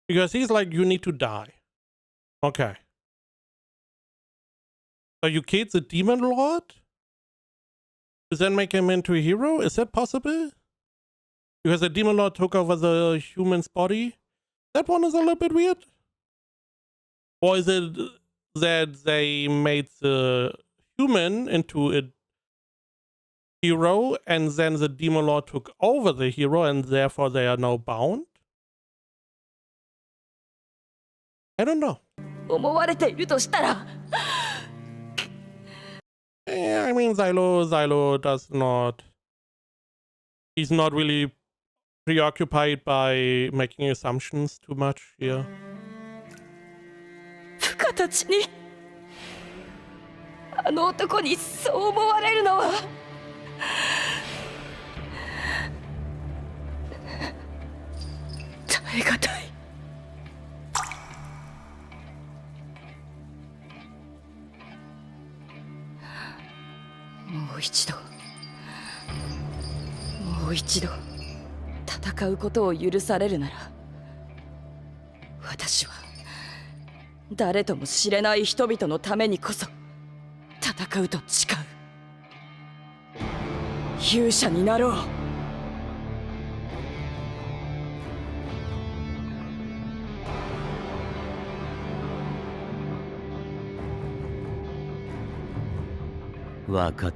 Because he's like, you need to die. Okay. So you killed the Demon Lord? To then make him into a hero? Is that possible? Because the Demon Lord took over the human's body? That one is a little bit weird. Or is it that they made the human into a hero and then the Demon Lord took over the hero and therefore they are now bound? I don't know. 思われているとしたら Yeah, I mean, Xylo does not... He's not really preoccupied by making assumptions too much here. 形にあの男にそう思われるのは耐え難い。もう一度戦うことを許されるなら、私は誰とも知れない人々のためにこそ戦うと誓う。勇者になろう。わかっ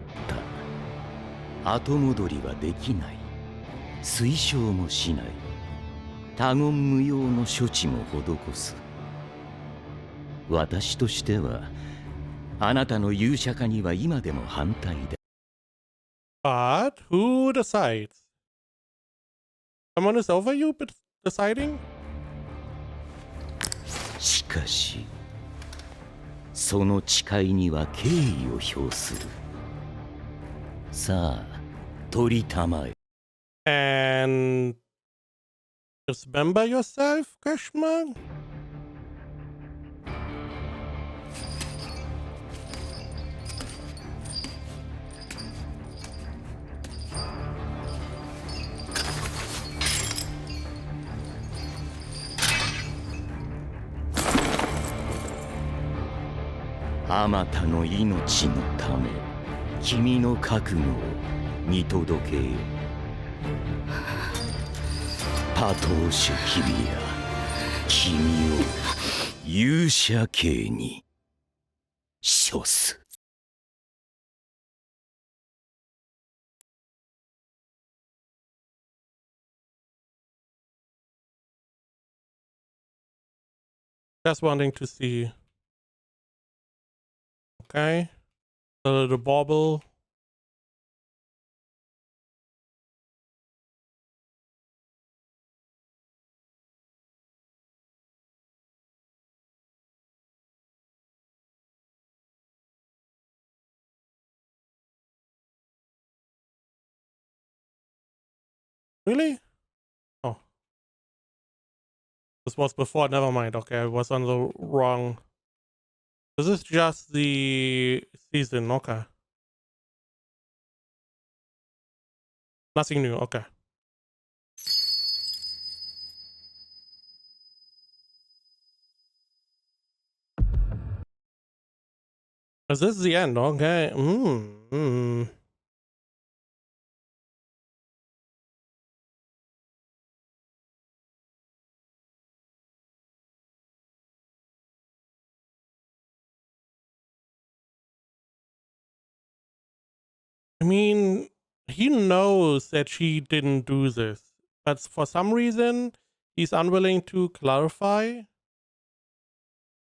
た。後戻りはできない。推奨もしない。他言無用の処置も施す。私としてはあなたの勇者化には今でも反対だ。But who decides? Someone is over you deciding? しかしその誓いには敬意を表する。さあ取りたまえ。And dismember yourself, question mark? あまたの命のため君の覚悟を見届けよ。パトーシュキビア、君を勇者系に処す。Just wanting to see. Okay. A little bauble. Really? Oh. This was before, never mind. Okay, I was on the wrong. This is just the season, okay. Nothing new, okay. Is this the end? Okay. I mean, he knows that she didn't do this, but for some reason, he's unwilling to clarify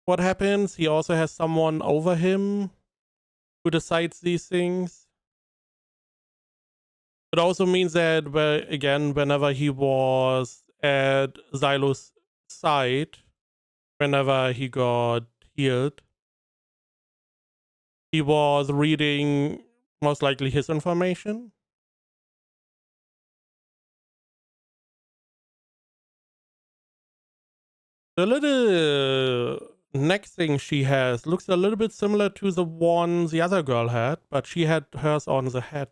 what happens. He also has someone over him who decides these things. It also means that, again, whenever he was at Xylo's side, whenever he got healed, he was reading most likely his information. The little neck thing she has looks a little bit similar to the one the other girl had, but she had hers on the head.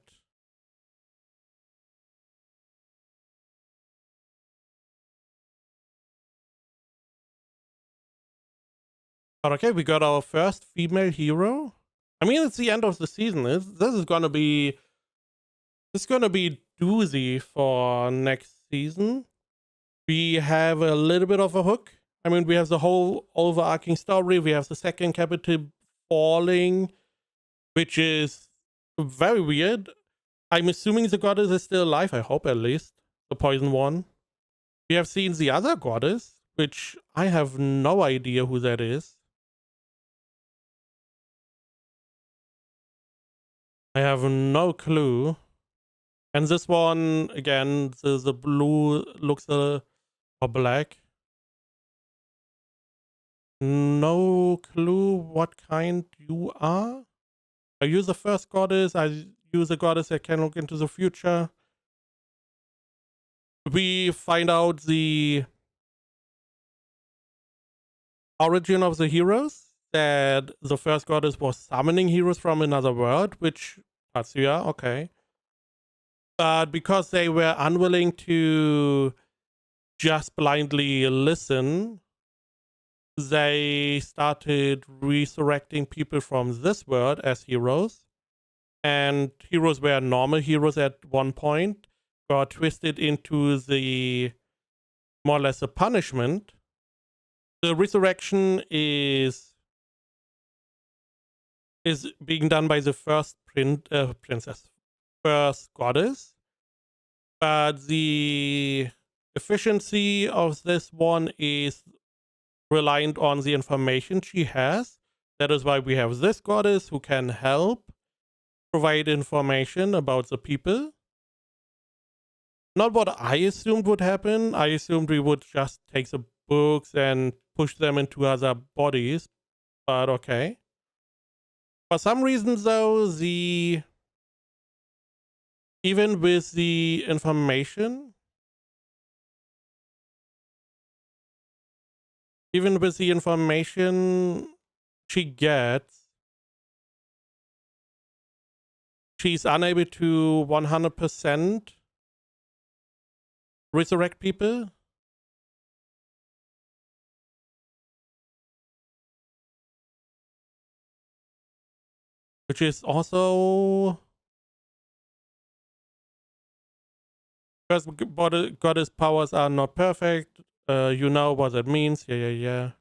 But okay, we got our first female hero. I mean, it's the end of the season. This is gonna be doozy for next season. We have a little bit of a hook. I mean, we have the whole overarching story. We have the second capital falling, which is very weird. I'm assuming the goddess is still alive. I hope, at least. The poison one. We have seen the other goddess, which I have no idea who that is. I have no clue. And this one, again, the blue looks or black. No clue what kind you are. Are you the first goddess? Are you the goddess that can look into the future? We find out the origin of the heroes. That the first goddess was summoning heroes from another world, which Tatsuya, okay. But because they were unwilling to just blindly listen, they started resurrecting people from this world as heroes. And heroes were normal heroes at one point, got twisted into the more or less a punishment. The resurrection is being done by the first princess, first goddess, but the efficiency of this one is reliant on the information she has. That is why we have this goddess who can help provide information about the people. Not what I assumed would happen. I assumed we would just take the books and push them into other bodies, but okay. For some reason, though, even with the information, she gets, she's unable to 100% resurrect people. Which is also because goddess powers are not perfect. You know what that means. Yeah.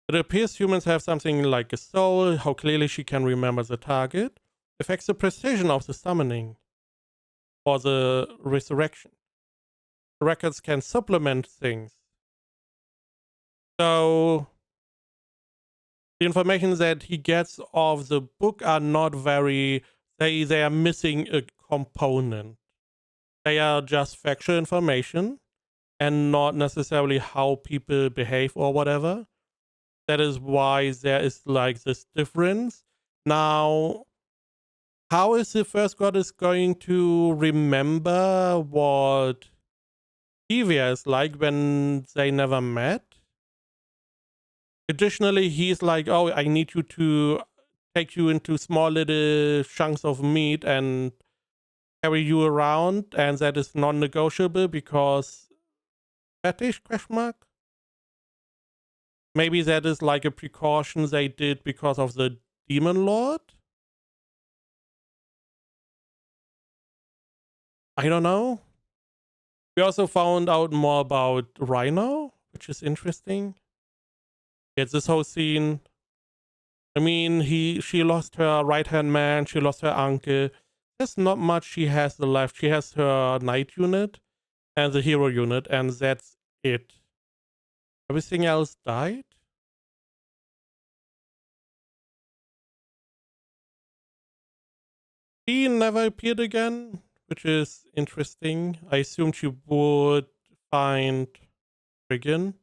It appears humans have something like a soul. How clearly she can remember the target affects the precision of the summoning or the resurrection. The records can supplement things. So the information that he gets of the book are not very, they are missing a component. They are just factual information and not necessarily how people behave or whatever. That is why there is like this difference. Now, how is the first goddess going to remember what Kivia is like when they never met? Additionally, he's like, oh, I need you to take you into small little chunks of meat and carry you around, and that is non-negotiable because fetish, ? Maybe that is like a precaution they did because of the Demon Lord? I don't know. We also found out more about Rhino, which is interesting. It's this whole scene. I mean, she lost her right-hand man, she lost her uncle. There's not much she has left. She has her knight unit and the hero unit, and that's it. Everything else died? She never appeared again, which is interesting. I assumed she would find Friggin.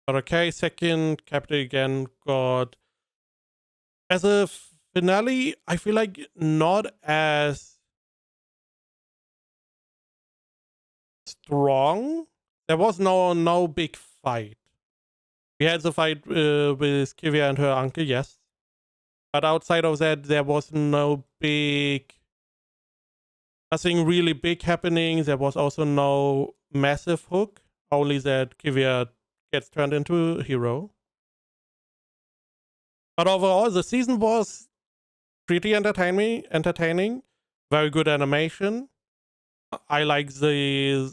But okay, second capital again got... As a finale, I feel like not as strong. There was no big fight. We had the fight with Kivia and her uncle, yes. But outside of that, there was nothing really big happening. There was also no massive hook. Only that Kivia gets turned into a hero. But overall, the season was pretty entertaining. Very good animation. I like the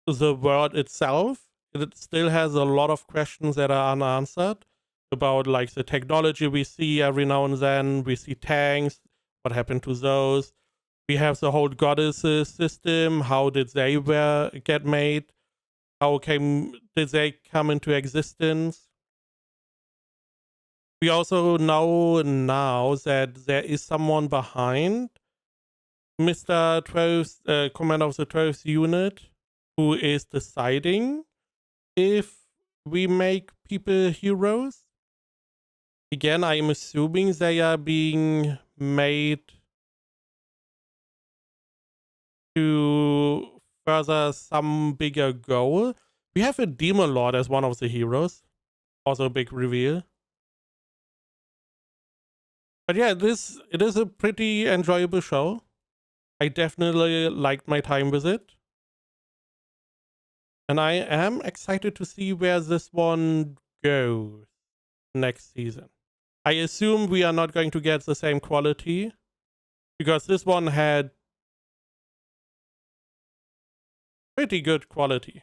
world itself. It still has a lot of questions that are unanswered about like the technology we see every now and then. We see tanks. What happened to those? We have the whole goddesses system. How did they get made? How did they come into existence? We also know now that there is someone behind Mr. 12th, Commander of the 12th Unit, who is deciding if we make people heroes. Again, I am assuming they are being made to further some bigger goal. We have a Demon Lord as one of the heroes. Also a big reveal. But yeah, it is a pretty enjoyable show. I definitely liked my time with it. And I am excited to see where this one goes next season. I assume we are not going to get the same quality, because this one had pretty good quality.